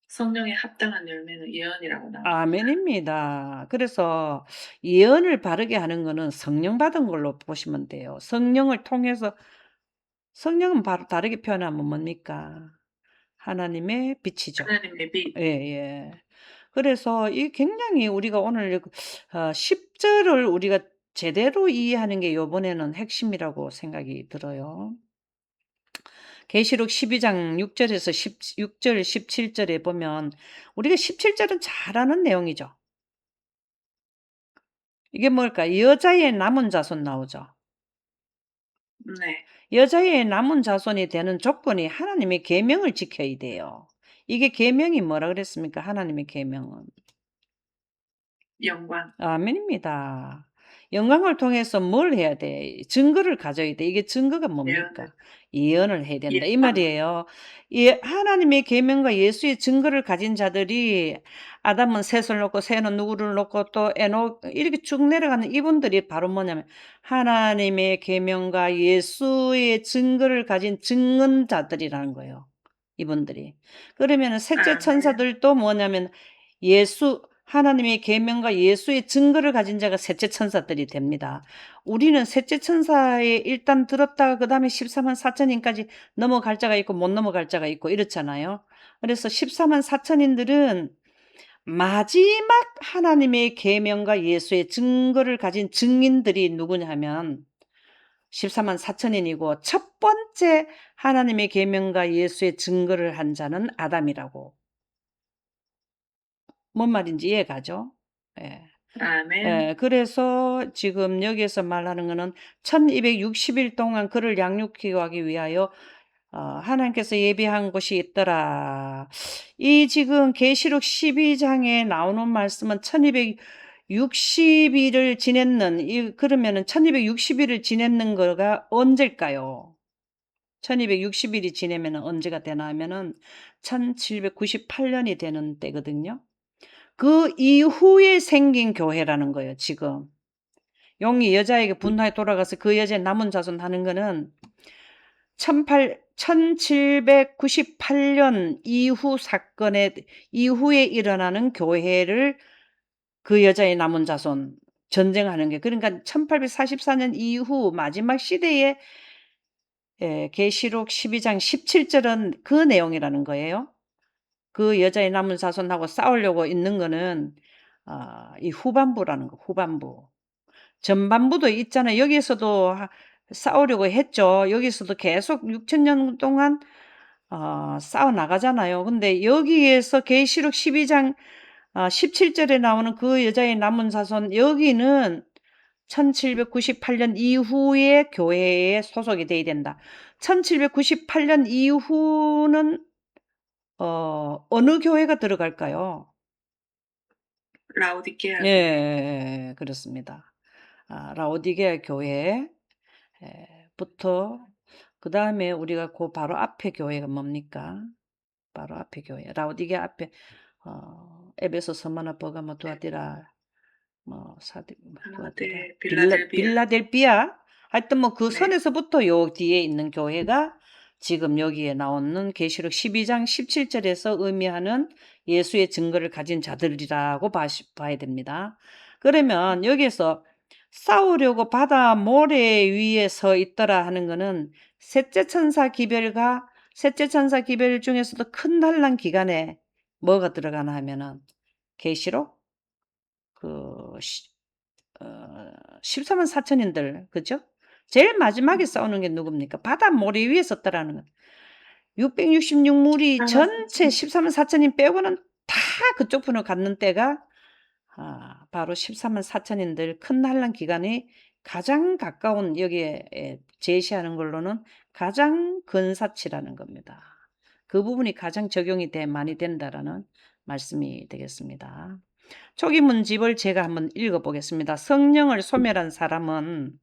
성령에 합당한 열매는 예언이라고 나옵니다. 아멘입니다. 그래서 예언을 바르게 하는 거는 성령 받은 걸로 보시면 돼요. 성령을 통해서 성령은 바로 다르게 표현하면 뭡니까? 하나님의 빛이죠. 하나님의 빛. 예예. 그래서 이 굉장히 우리가 오늘 10 절을 우리가 제대로 이해하는 게 요번에는 핵심이라고 생각이 들어요. 계시록 12장 6 절에서 16절 17 절에 보면 우리가 17 절은 잘 아는 내용이죠. 이게 뭘까? 여자의 남은 자손 나오죠. 네. 여자의 남은 자손이 되는 조건이 하나님의 계명을 지켜야 돼요. 이게 계명이 뭐라 그랬습니까? 하나님의 계명은. 영광. 아멘입니다. 영광을 통해서 뭘 해야 돼? 증거를 가져야 돼. 이게 증거가 예언을. 뭡니까? 예언을 해야 된다. 이 예언. 말이에요. 예, 하나님의 계명과 예수의 증거를 가진 자들이 아담은 셋을 놓고 새는 누구를 놓고 또 에녹 이렇게 쭉 내려가는 이분들이 바로 뭐냐면 하나님의 계명과 예수의 증거를 가진 증언자들이라는 거예요. 이분들이. 그러면은 셋째 아멘. 천사들도 뭐냐면 하나님의 계명과 예수의 증거를 가진 자가 셋째 천사들이 됩니다. 우리는 셋째 천사에 일단 들었다가 그다음에 14만 4천인까지 넘어갈 자가 있고 못 넘어갈 자가 있고 이렇잖아요. 그래서 14만 4천인들은 마지막 하나님의 계명과 예수의 증거를 가진 증인들이 누구냐 하면 14만 4천인이고 첫 번째 하나님의 계명과 예수의 증거를 한 자는 아담이라고. 뭔 말인지 이해가죠? 예. 아멘. 그래서 지금 여기에서 말하는 거는 1260일 동안 그를 양육하기 위하여 하나님께서 예비한 곳이 있더라. 이 지금 계시록 12장에 나오는 말씀은 1260일을 지냈는 그러면은 1260일을 지냈는 거가 언제일까요? 1260일이 지내면 언제가 되나 하면은 1798년이 되는 때거든요. 그 이후에 생긴 교회라는 거예요, 지금. 용이 여자에게 분노에 돌아가서 그 여자의 남은 자손 하는 거는 1798년 이후 사건에 이후에 일어나는 교회를 그 여자의 남은 자손 전쟁하는 게 그러니까 1844년 이후 마지막 시대에 계시록 12장 17절은 그 내용이라는 거예요. 그 여자의 남은 자손하고 싸우려고 있는 거는 이 후반부라는 거, 후반부. 전반부도 있잖아요. 여기에서도 싸우려고 했죠. 여기서도 계속 6000년 동안 싸워 나가잖아요. 근데 여기에서 계시록 12장 17절에 나오는 그 여자의 남은 자손 여기는 1798년 이후에 교회에 소속이 돼야 된다. 1798년 이후는 어느 교회가 들어갈까요? 라오디게아 교회. 예, 그렇습니다. 라오디게아 교회 부터 그다음에 우리가 그 바로 앞에 교회가 뭡니까? 바로 앞에 교회. 라오디게아 앞에 에베소, 스무나, 버가모, 두아디라 뭐 사디 뭐 두아디라 빌라델비아. 빌라델비아 하여튼 뭐 그 네. 선에서부터 요 뒤에 있는 교회가 지금 여기에 나오는 계시록 12장 17절에서 의미하는 예수의 증거를 가진 자들이라고 봐야 됩니다. 그러면 여기에서 싸우려고 바다 모래 위에 서 있더라 하는 거는 셋째 천사 기별과 셋째 천사 기별 중에서도 큰 환란 기간에 뭐가 들어가나 하면은 계시록 그 14만 4천인들 그죠? 제일 마지막에 싸우는 게 누굽니까? 바다 모래 위에 섰더라는 거. 666무리 전체 14만 4천인 빼고는 다 그쪽 분으로 갔는 때가 바로 14만 4천인들 큰 환란 기간이 가장 가까운 여기에 제시하는 걸로는 가장 근사치라는 겁니다. 그 부분이 가장 적용이 많이 된다라는 말씀이 되겠습니다. 초기 문집을 제가 한번 읽어보겠습니다. 성령을 소멸한 사람은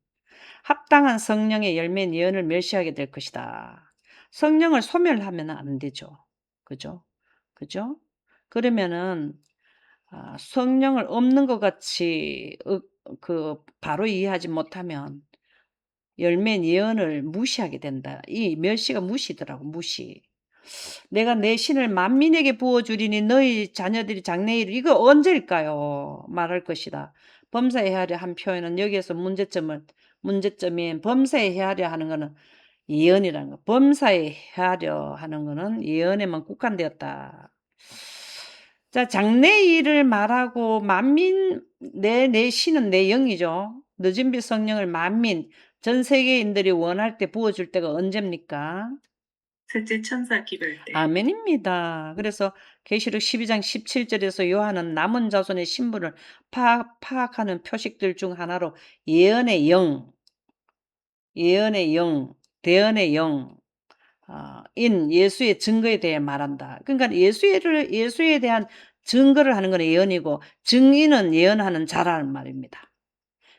합당한 성령의 열매 예언을 멸시하게 될 것이다. 성령을 소멸하면 안 되죠. 그죠? 그죠? 그러면은 성령을 없는 것 같이 바로 이해하지 못하면 열매 예언을 무시하게 된다. 이 멸시가 무시더라고, 무시. 내가 내 신을 만민에게 부어주리니 너희 자녀들이 장래일을 이거 언제일까요? 말할 것이다. 범사에 하려 한 표현은 여기에서 문제점이 범사에 하려 하는 거는 예언이라는 거. 범사에 하려 하는 거는 예언에만 국한되었다. 자, 장래일을 말하고 만민 내 신은 내 영이죠. 늦은 빛 성령을 만민 전 세계인들이 원할 때 부어줄 때가 언제입니까? 셋째 천사 기별 때. 아멘입니다. 그래서 계시록 12장 17절에서 요한은 남은 자손의 신분을 파악하는 표식들 중 하나로 예언의 영, 대언의 영, 인 예수의 증거에 대해 말한다. 그러니까 예수에 대한 증거를 하는 건 예언이고 증인은 예언하는 자라는 말입니다.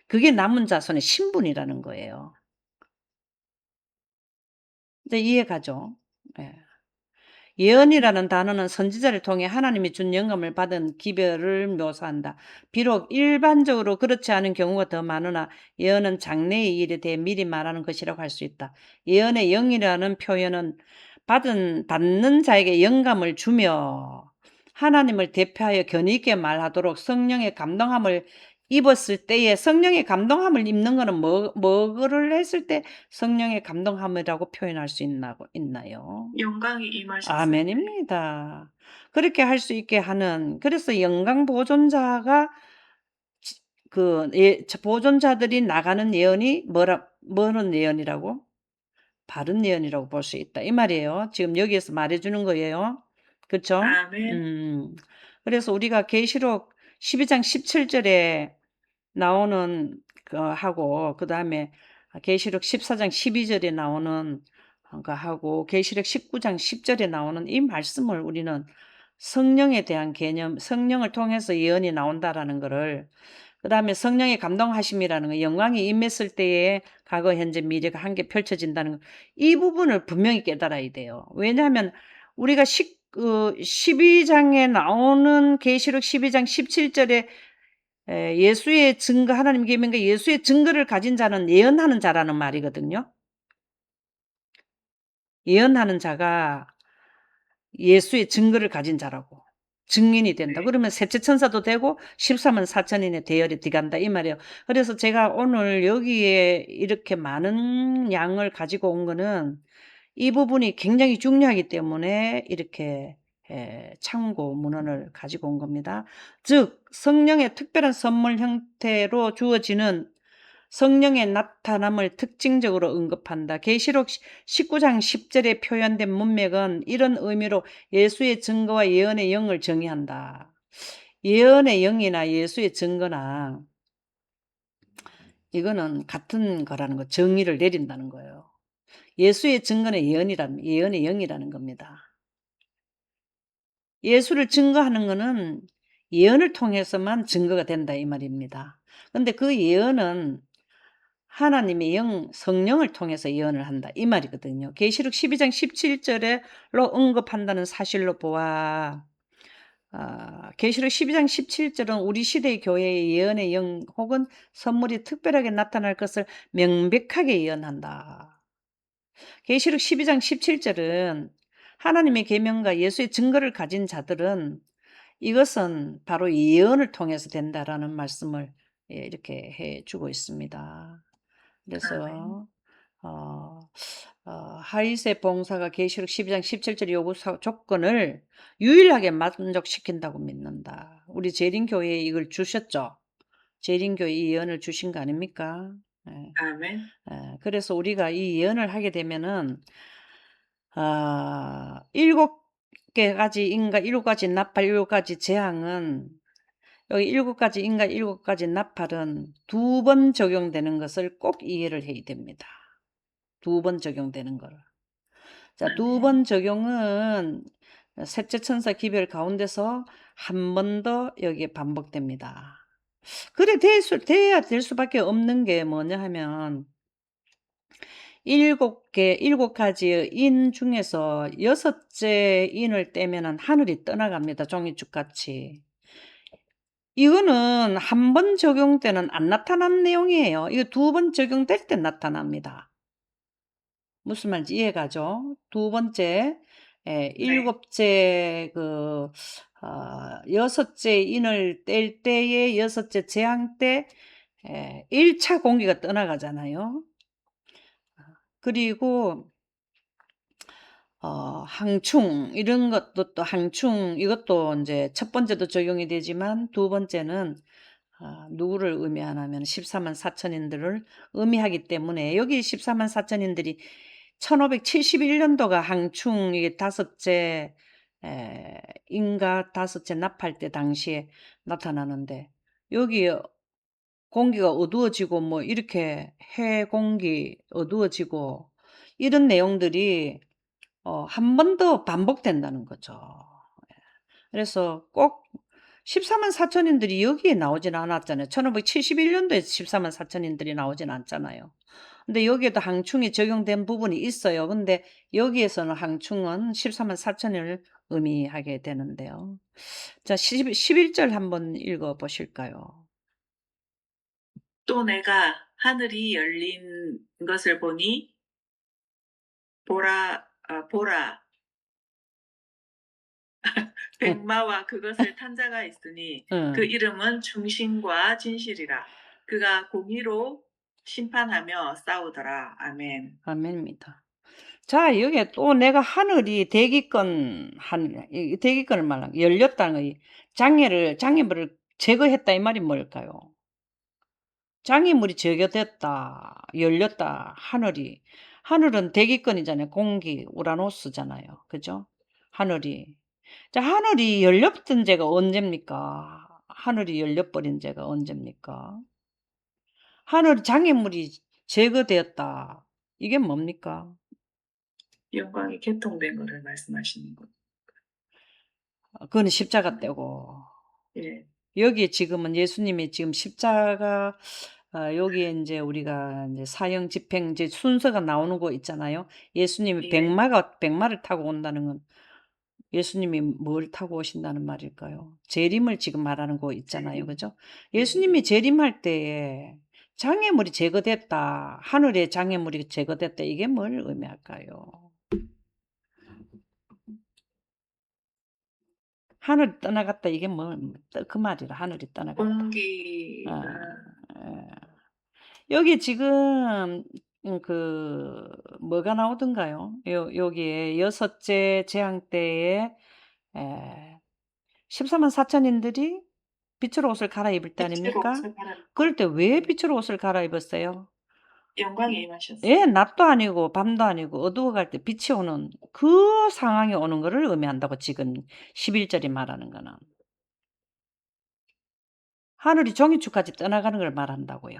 그게 남은 자손의 신분이라는 거예요. 이제 이해가죠? 예. 예언이라는 단어는 선지자를 통해 하나님이 준 영감을 받은 기별을 묘사한다. 비록 일반적으로 그렇지 않은 경우가 더 많으나 예언은 장래의 일에 대해 미리 말하는 것이라고 할 수 있다. 예언의 영이라는 표현은 받는 자에게 영감을 주며 하나님을 대표하여 견의 있게 말하도록 성령의 감동함을 입었을 때에 성령의 감동함을 입는 거는 뭐를 했을 때 성령의 감동함이라고 표현할 수 있나요? 영광이 임하셨을 때. 아멘입니다. 그렇게 할 수 있게 하는 그래서 영광 보존자가 보존자들이 나가는 예언이 뭐는 예언이라고? 바른 예언이라고 볼 수 있다. 이 말이에요. 지금 여기에서 말해 주는 거예요. 그쵸? 아멘. 그래서 우리가 계시록 12장 17절에 나오는 하고 그다음에 계시록 14장 12절에 나오는 거하고 계시록 19장 10절에 나오는 이 말씀을 우리는 성령에 대한 개념, 성령을 통해서 예언이 나온다라는 거를, 그다음에 성령의 감동하심이라는 거, 영광이 임했을 때에 과거, 현재, 미래가 함께 펼쳐진다는 거, 이 부분을 분명히 깨달아야 돼요. 왜냐하면 우리가 12장에 나오는 계시록 12장 17절에 예수의 증거, 하나님 계명과 예수의 증거를 가진 자는 예언하는 자라는 말이거든요. 예언하는 자가 예수의 증거를 가진 자라고 증인이 된다. 네. 그러면 셋째 천사도 되고 14만 4천인의 대열에 들어간다 이 말이에요. 그래서 제가 오늘 여기에 이렇게 많은 양을 가지고 온 거는 이 부분이 굉장히 중요하기 때문에 이렇게 참고 문헌을 가지고 온 겁니다. 즉 성령의 특별한 선물 형태로 주어지는 성령의 나타남을 특징적으로 언급한다. 계시록 19장 10절에 표현된 문맥은 이런 의미로 예수의 증거와 예언의 영을 정의한다. 예언의 영이나 예수의 증거나 이거는 같은 거라는 거, 정의를 내린다는 거예요. 예수의 증거는 예언의 영이라는 겁니다. 예수를 증거하는 거는 예언을 통해서만 증거가 된다 이 말입니다. 근데 그 예언은 하나님의 성령을 통해서 예언을 한다 이 말이거든요. 계시록 12장 17절로 언급한다는 사실로 보아 계시록 12장 17절은 우리 시대의 교회의 예언의 영 혹은 선물이 특별하게 나타날 것을 명백하게 예언한다. 계시록 12장 17절은 하나님의 계명과 예수의 증거를 가진 자들은 이것은 바로 예언을 통해서 된다라는 말씀을 이렇게 해주고 있습니다. 아멘. 그래서 하이세 봉사가 계시록 12장 17절 요구 조건을 유일하게 만족시킨다고 믿는다. 우리 재림교회에 이걸 주셨죠. 재림교회 이 예언을 주신 거 아닙니까? 예. 아멘. 그래서 우리가 이 예언을 하게 되면은 7가지 인과 7가지 나팔 7가지 재앙은 여기 7가지 인과 7가지 나팔은 2번 적용되는 것을 꼭 이해를 해야 됩니다. 2번 적용되는 거를. 자, 아멘. 2번 적용은 셋째 천사 기별 가운데서 한 번 더 여기에 반복됩니다. 그래 돼야 될 수밖에 없는 게 뭐냐 하면 7가지의 인 중에서 6째 인을 떼면은 하늘이 떠나갑니다. 종이축같이. 이거는 한 번 적용 때는 안 나타난 내용이에요. 이거 2번 적용될 때 나타납니다. 무슨 말인지 이해가죠? 두 번째, 네. 7째 여섯째 인을 뗄 때의 6째 재앙 때 1차 공기가 떠나가잖아요. 그리고 항충 이런 것도 또 항충 이것도 이제 첫 번째도 적용이 되지만 두 번째는 누구를 의미하냐면 14만 4천인들을 의미하기 때문에 여기 14만 4천인들이 1571년도가 항충 이게 다섯째 인가 다섯째 나팔 때 당시에 나타나는데 여기 공기가 어두워지고 뭐 이렇게 해 공기 어두워지고 이런 내용들이 한 번 더 반복된다는 거죠. 그래서 꼭 14만 4천인들이 여기에 나오진 않았잖아요. 1571년도에 14만 4천인들이 나오진 않잖아요. 근데 여기에도 항충이 적용된 부분이 있어요. 근데 여기에서는 항충은 14만 4천을 의미하게 되는데요. 자, 11절 한번 읽어 보실까요? 또 내가 하늘이 열린 것을 보니 보라 응, 백마와 그것을 탄 자가 있으니 그 응, 이름은 충신과 진실이라. 그가 공의로 심판하며 싸우더라. 아멘. 아멘입니다. 자, 여기에 또 내가 하늘이 대기권을 말하는 열렸다는 거, 장애물을 제거했다 이 말이 뭘까요? 장애물이 제거됐다, 열렸다, 하늘이. 하늘은 대기권이잖아요. 공기, 우라노스잖아요. 그죠? 하늘이. 자, 하늘이 열렸던 제가 언제입니까? 하늘이 열려 버린 제가 언제입니까? 하늘 장애물이 제거되었다. 이게 뭡니까? 영광이 개통된 거를 말씀하시는 거. 그거는 십자가 떼고 예. 여기에 지금은 예수님이 지금 십자가 여기에 인제 우리가 인제 사형 집행 이제 순서가 나오는 거 있잖아요. 예수님이 예. 백마를 타고 온다는 건 예수님이 뭘 타고 오신다는 말일까요? 재림을 지금 말하는 거 있잖아요. 재림. 그죠? 예. 예수님이 재림할 때에 장애물이 제거됐다. 하늘의 장애물이 제거됐다. 이게 뭘 의미할까요? 하늘이 떠나갔다. 이게 그 말이라 하늘이 떠나갔다. 공기가 아 예. 여기 지금 뭐가 나오던가요? 여기에 여섯째 재앙 때에 에 1 4 4 인들이 빛으로 옷을 갈아입을 때 빛으로 아닙니까? 옷을 갈아입고 그럴 때 왜 예. 빛으로 옷을 갈아입었어요? 영광에 임하셨어요. 예, 낮도 아니고 밤도 아니고 어두워갈 때 빛이 오는 그 상황이 오는 거를 의미한다고 지금 11 절이 말하는 거는. 하늘이 종이축까지 떠나가는 걸 말한다고요.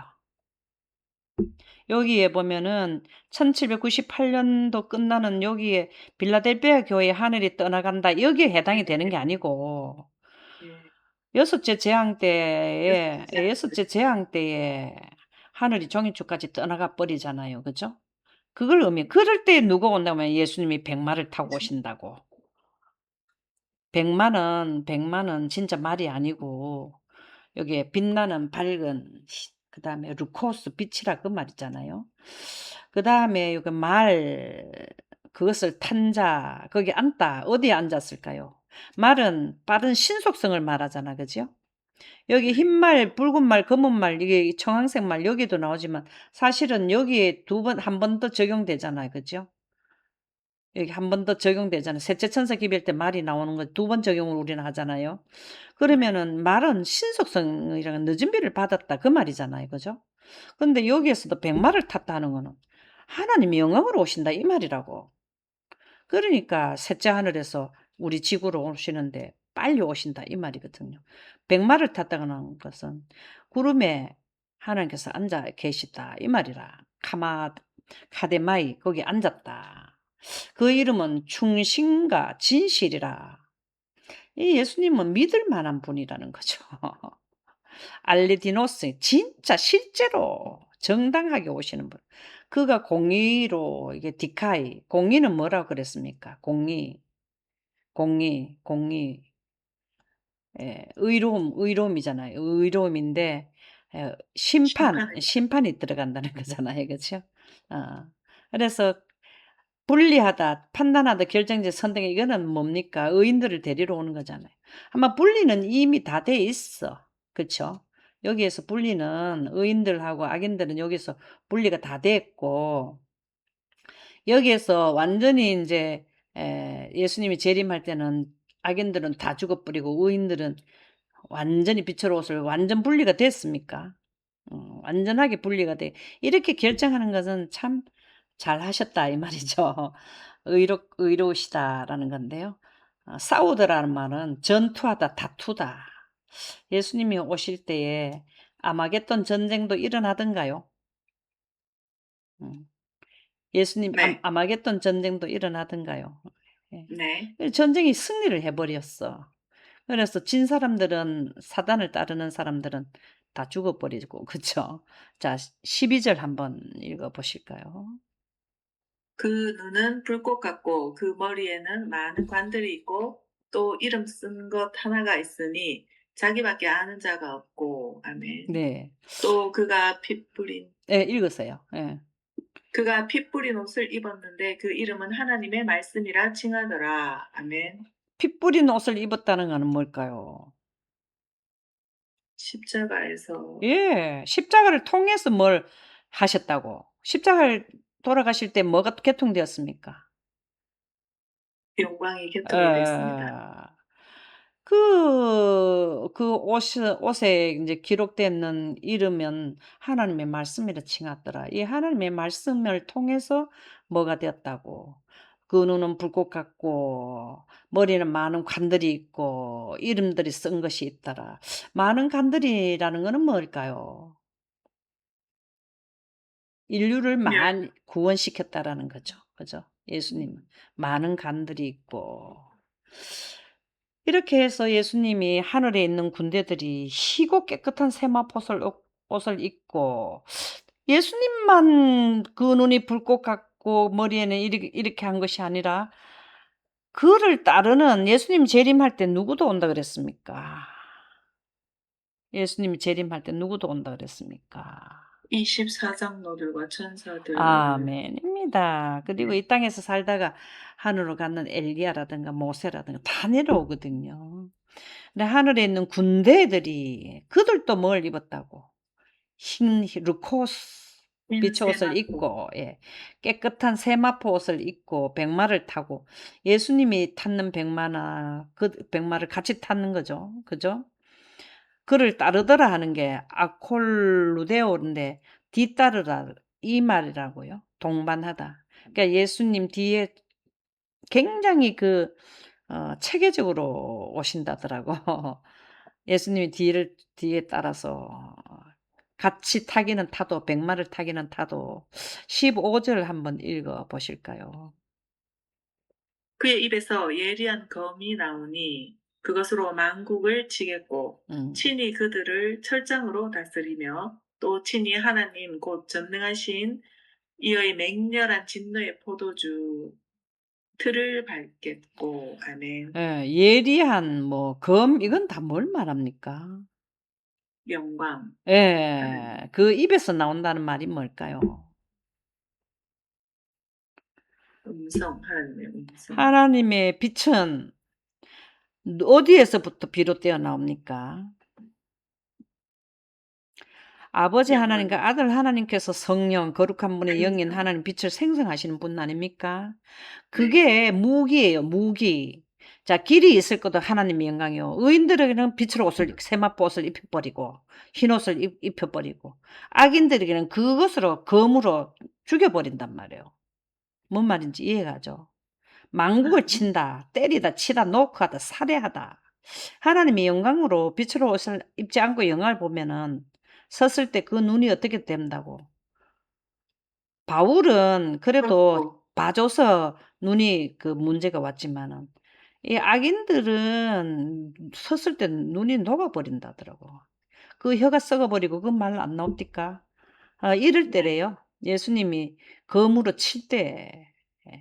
여기에 보면은 1798 년도 끝나는 여기에 빌라델피아 교회의 하늘이 떠나간다 여기에 해당이 되는 게 아니고 예. 여섯째 재앙 때에 여섯째 재앙 여섯째 재앙 때에 하늘이 종이축까지 떠나가 버리잖아요. 그죠? 그걸 그럴 때 누가 온다면 예수님이 백마를 타고 오신다고. 백마는 진짜 말이 아니고 여기에 빛나는 밝은 그다음에 루코스 빛이라 그 말이잖아요. 그다음에 여기 그것을 탄 자 거기 앉다. 어디에 앉았을까요? 말은 빠른 신속성을 말하잖아. 그죠? 여기 흰 네. 말, 붉은 말, 검은 말 이게 청황색 말 여기도 나오지만 사실은 여기에 한 번 더 적용되잖아요. 그죠? 여기 한 번 더 적용되잖아요. 셋째 천사 기별 때 말이 나오는 거 두 번 적용을 우리는 하잖아요. 네. 그러면은 말은 신속성이랑 늦은 비를 받았다 그 말이잖아요. 그죠? 근데 여기에서도 백마를 탔다는 거는 하나님이 영광으로 오신다 이 말이라고. 그러니까 셋째 하늘에서 우리 지구로 오시는데 빨리 오신다 이 말이거든요. 백마를 탔다는 것은 구름에 하나님께서 앉아 계시다 이 말이라. 카데마이 거기 앉았다. 그 이름은 충신과 진실이라. 이 예수님은 믿을 만한 분이라는 거죠. 알레디노스 진짜 실제로 정당하게 오시는 분. 그가 공의로 이게 디카이 공의는 뭐라고 그랬습니까? 공의. 예. 의로움이잖아요. 의로움인데 심판을 심판이 들어간다는 거잖아요. 그죠? 어. 그래서 분리하다, 판단하다, 결정적 선택 이거는 뭡니까? 의인들을 데리러 오는 거잖아요. 아마 분리는 이미 다 돼 있어. 그쵸? 여기에서 분리는 의인들하고 악인들은 여기서 분리가 다 됐고 여기에서 완전히 인제 예수님이 재림할 때는 악인들은 다 죽어 버리고 의인들은 완전히 빛으로 옷을 완전 분리가 됐습니까? 완전하게 분리가 돼 이렇게 결정하는 것은 참 잘하셨다 이 말이죠. 의로우시다라는 건데요. 싸우다라는 말은 전투하다, 다투다. 예수님이 오실 때에 아마겟돈 전쟁도 일어나던가요? 음. 예수님 네. 아마겟돈 전쟁도 일어나던가요? 예. 네. 전쟁이 승리를 해 버렸어. 그래서 진 사람들은 사단을 따르는 사람들은 다 죽어 버리고 그쵸? 자 12절 한번 읽어 보실까요? 그 눈은 불꽃 같고 그 머리에는 많은 관들이 있고 또 이름 쓴 것 하나가 있으니 자기밖에 아는 자가 없고 아멘. 네. 또 예 읽으세요. 예. 그가 피 뿌린 옷을 입었는데 그 이름은 하나님의 말씀이라 칭하더라. 아멘. 피 뿌린 옷을 입었다는 거는 뭘까요? 십자가에서 예. 십자가를 통해서 뭘 하셨다고. 십자가를 돌아가실 때 뭐가 개통되었습니까? 영광이 개통이 됐습니다. 어. 그 옷에 인제 기록되는 이름은 하나님의 말씀이라 칭하더라. 이 하나님의 말씀을 통해서 뭐가 되었다고. 그 눈은 불꽃 같고 머리는 많은 관들이 있고 이름들이 쓴 것이 있더라. 많은 관들이라는 거는 뭘까요? 인류를 멸 많이 구원시켰다라는 거죠. 그죠? 예수님은 많은 관들이 있고 이렇게 해서 예수님이 하늘에 있는 군대들이 희고 깨끗한 세마포 옷을 입고 예수님만 그 눈이 불꽃 같고 머리에는 이렇게 한 것이 아니라 그를 따르는 예수님 재림할 때 누구도 온다 그랬습니까? 예수님이 재림할 때 누구도 온다 그랬습니까? 24장로들과 천사들. 아멘입니다. 그리고 네. 이 땅에서 살다가 하늘로 가는 엘리야라든가 모세라든가 다 내려오거든요. 근데 하늘에 있는 군대들이 그들도 뭘 입었다고? 흰 르코스 빛의 옷을 흰세마포. 입고 깨끗한 세마포 옷을 입고 백마를 타고 예수님이 탔는 백마나 그 백마를 같이 탔는 거죠. 그죠? 그를 따르더라 하는 게 아콜루데오인데 뒤따르라 이 말이라고요. 동반하다. 그러니까 예수님 뒤에 굉장히 체계적으로 오신다더라고. 예수님이 뒤에 따라서 같이 타기는 타도 백마를 타기는 타도 15절 한번 읽어 보실까요? 그의 입에서 예리한 검이 나오니 그것으로 만국을 치겠고 음. 친히 그들을 철장으로 다스리며 또 친히 하나님 곧 전능하신 이의 맹렬한 진노의 포도주 틀을 밟겠고. 아멘. 예. 예리한 뭐 검 이건 다 뭘 말합니까? 영광. 하나님. 예. 그 입에서 나온다는 말이 뭘까요? 음성. 하나님의 음성. 하나님의 빛은 어디에서부터 비롯되어 나옵니까? 아버지 영광. 하나님과 아들 하나님께서 성령 거룩한 분의 영인 생성. 하나님 빛을 생성하시는 분 아닙니까? 네. 그게 무기예요, 무기. 자, 길이 있을 것도 하나님의 영광이요. 의인들에게는 빛으로 옷을 세마포 옷을 입혀 버리고 흰 옷을 입혀 버리고 악인들에게는 그것으로 검으로 죽여 버린단 말이에요. 뭔 말인지 이해가죠? 만국을 아, 친다, 때리다, 치다, 노크하다, 살해하다. 하나님의 영광으로 빛으로 옷을 입지 않고 영광을 보면은 섰을 때 그 눈이 어떻게 된다고. 바울은 그래도 그렇고 봐줘서 눈이 문제가 왔지만은 이 악인들은 섰을 때 눈이 녹아버린다더라고. 그 혀가 썩어버리고 그 말 안 나옵니까? 이럴 네. 때래요. 예수님이 검으로 칠 때, 예,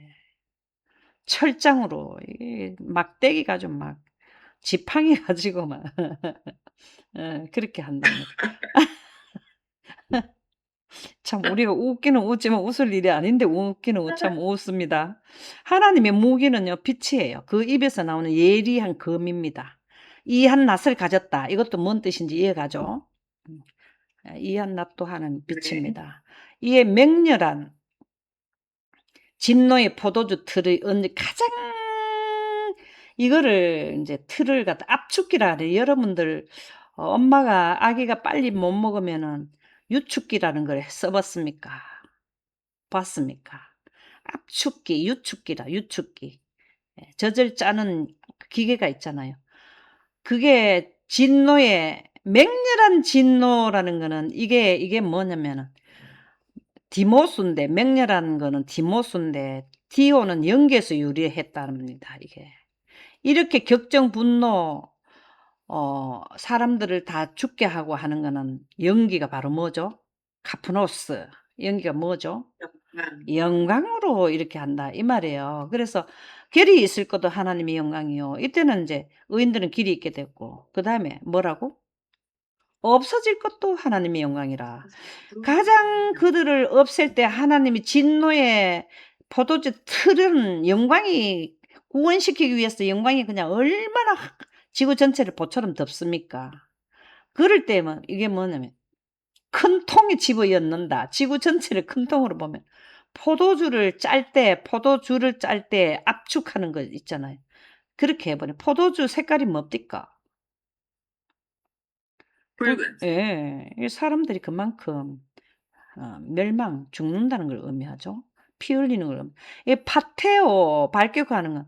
철장으로, 이게 막대기 가지고 막, 지팡이 가지고 막, 그렇게 한답니다. 참 우리가 웃기는 웃지만 웃을 일이 아닌데 웃기는 참 웃습니다. 하나님의 무기는요 빛이에요. 그 입에서 나오는 예리한 검입니다. 이한 낫을 가졌다. 이것도 뭔 뜻인지 이해가죠? 음. 이한 낫도 하는 네. 빛입니다. 이에 맹렬한 진노의 포도주 틀의 가장 이거를 이제 틀을 갖다 압축기라 그래요. 여러분들 엄마가 아기가 빨리 못 먹으면은 유축기라는 걸 써 봤습니까? 봤습니까? 압축기, 유축기라 유축기. 젖을 짜는 기계가 있잖아요. 그게 진노의 맹렬한 진노라는 거는 이게 뭐냐면은 디모스인데 맹렬한 거는 디모스인데 디오는 연계에서 유래했답니다, 이게. 이렇게 격정 분노 사람들을 다 죽게 하고 하는 거는 연기가 바로 뭐죠? 카프노스. 연기가 뭐죠? 영광. 영광으로 이렇게 한다 이 말이에요. 그래서 길이 있을 것도 하나님의 영광이요. 이때는 이제 의인들은 길이 있게 됐고 그다음에 뭐라고? 없어질 것도 하나님의 영광이라. 가장 그들을 없앨 때 하나님이 진노의 포도주 틀은 영광이 구원시키기 위해서 영광이 그냥 얼마나 지구 전체를 보처럼 덮습니까? 그럴 때면 이게 뭐냐면 큰 통에 집어넣는다. 지구 전체를 큰 통으로 보면 포도주를 짤 때 압축하는 거 있잖아요. 그렇게 해 버려. 포도주 색깔이 뭡니까? 붉은색. 예. 이 사람들이 그만큼 멸망, 죽는다는 걸 의미하죠. 피 흘리는 걸 이 파테오 밝게 하는 거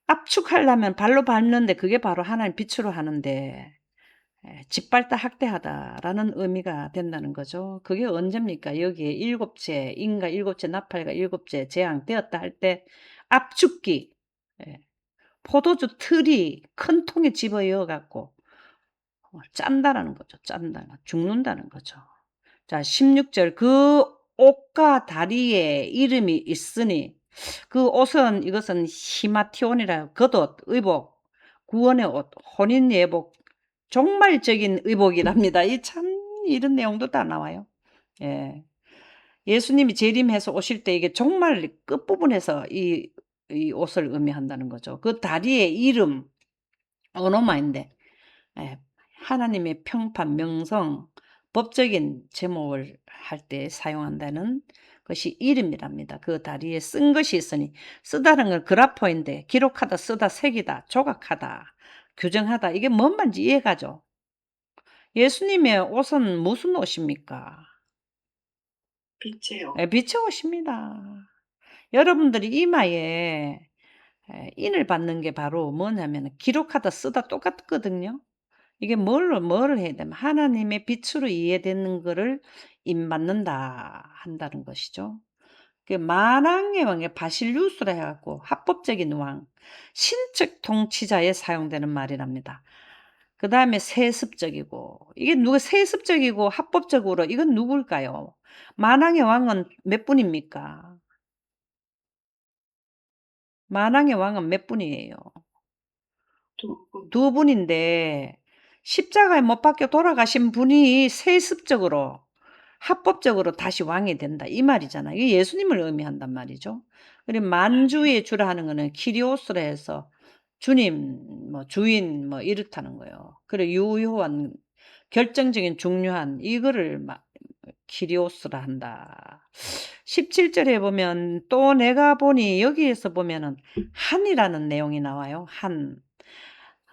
압축하려면 발로 밟는데 그게 바로 하나님 빛으로 하는데 짓밟다 학대하다라는 의미가 된다는 거죠. 그게 언제입니까? 여기에 일곱째 인과 일곱째 나팔과 일곱째 재앙되었다 할 때 압축기 예 포도주 틀이 큰 통에 집어넣어 갖고 짠다라는 거죠. 짠다. 죽는다는 거죠. 자 16절 그 옷과 다리에 이름이 있으니 그 옷은 이것은 히마티온이라 겉옷, 의복, 구원의 옷, 혼인 예복, 종말적인 의복이랍니다. 이 참 이런 내용도 다 나와요. 예. 예수님이 재림해서 오실 때 이게 종말 끝부분에서 이 옷을 의미한다는 거죠. 그 다리의 이름 오노마인데 예. 하나님의 평판, 명성, 법적인 제목을 할 때 사용한다는 것이 이름이랍니다. 그 다리에 쓴 것이 있으니 쓰다는 건 그라포인데 기록하다, 쓰다, 새기다, 조각하다, 규정하다 이게 뭔 말인지 이해가죠? 예수님의 옷은 무슨 옷입니까? 빛이요. 빛의 옷입니다. 여러분들이 이마에 인을 받는 게 바로 뭐냐면 기록하다, 쓰다 똑같거든요. 이게 뭐를 해야 되면 하나님의 빛으로 이해되는 거를 임받는다 한다는 것이죠. 그 만왕의 왕의 바실루스라 해 갖고 합법적인 왕, 신적 통치자에 사용되는 말이랍니다. 그다음에 세습적이고 이게 누가 세습적이고 합법적으로 이건 누굴까요? 만왕의 왕은 몇 분입니까? 만왕의 왕은 몇 분이에요? 두 분. 두 분인데 십자가에 못 박혀 돌아가신 분이 세습적으로 합법적으로 다시 왕이 된다 이 말이잖아요. 이게 예수님을 의미한단 말이죠. 그리고 만주의 주라 하는 거는 키리오스라 해서 주님, 뭐 주인 뭐 이렇다는 거예요. 그리고 유효한 결정적인 중요한 이거를 키리오스라 한다. 17절에 보면 또 내가 보니 여기에서 보면은 한이라는 내용이 나와요. 한.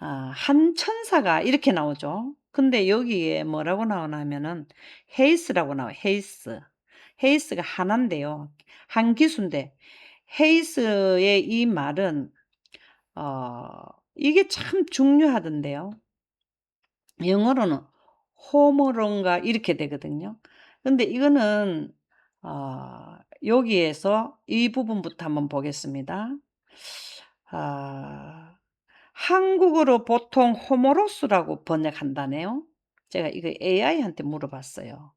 한 천사가 이렇게 나오죠. 근데 여기에 뭐라고 나오냐면은 헤이스라고 나와요. 헤이스. 헤이스가 하나인데요. 한 기수인데 헤이스의 이 말은 어 이게 참 중요하던데요. 영어로는 호머론가 이렇게 되거든요. 근데 이거는 여기에서 이 부분부터 한번 보겠습니다. 아 한국어로 보통 호모로스라고 번역한다네요. 제가 이거 AI한테 물어봤어요.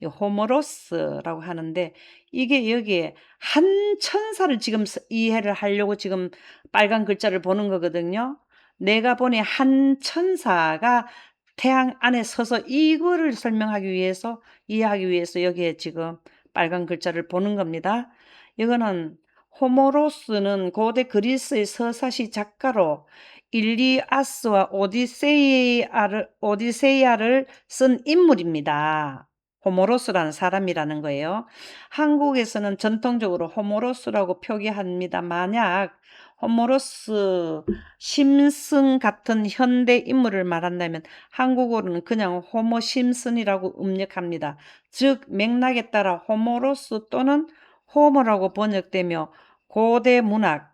이 호모로스라고 하는데 이게 여기에 한 천사를 지금 이해를 하려고 지금 빨간 글자를 보는 거거든요. 내가 보니 한 천사가 태양 안에 서서 이거를 설명하기 위해서 이해하기 위해서 여기에 지금 빨간 글자를 보는 겁니다. 이거는 호모로스는 고대 그리스의 서사시 작가로 일리아스와 오디세이아를 쓴 인물입니다. 호모로스라는 사람이라는 거예요. 한국에서는 전통적으로 호모로스라고 표기합니다. 만약 호모로스, 심슨 같은 현대 인물을 말한다면 한국어로는 그냥 호모 심슨이라고 음력합니다. 즉 맥락에 따라 호모로스 또는 호모라고 번역되며 고대 문학,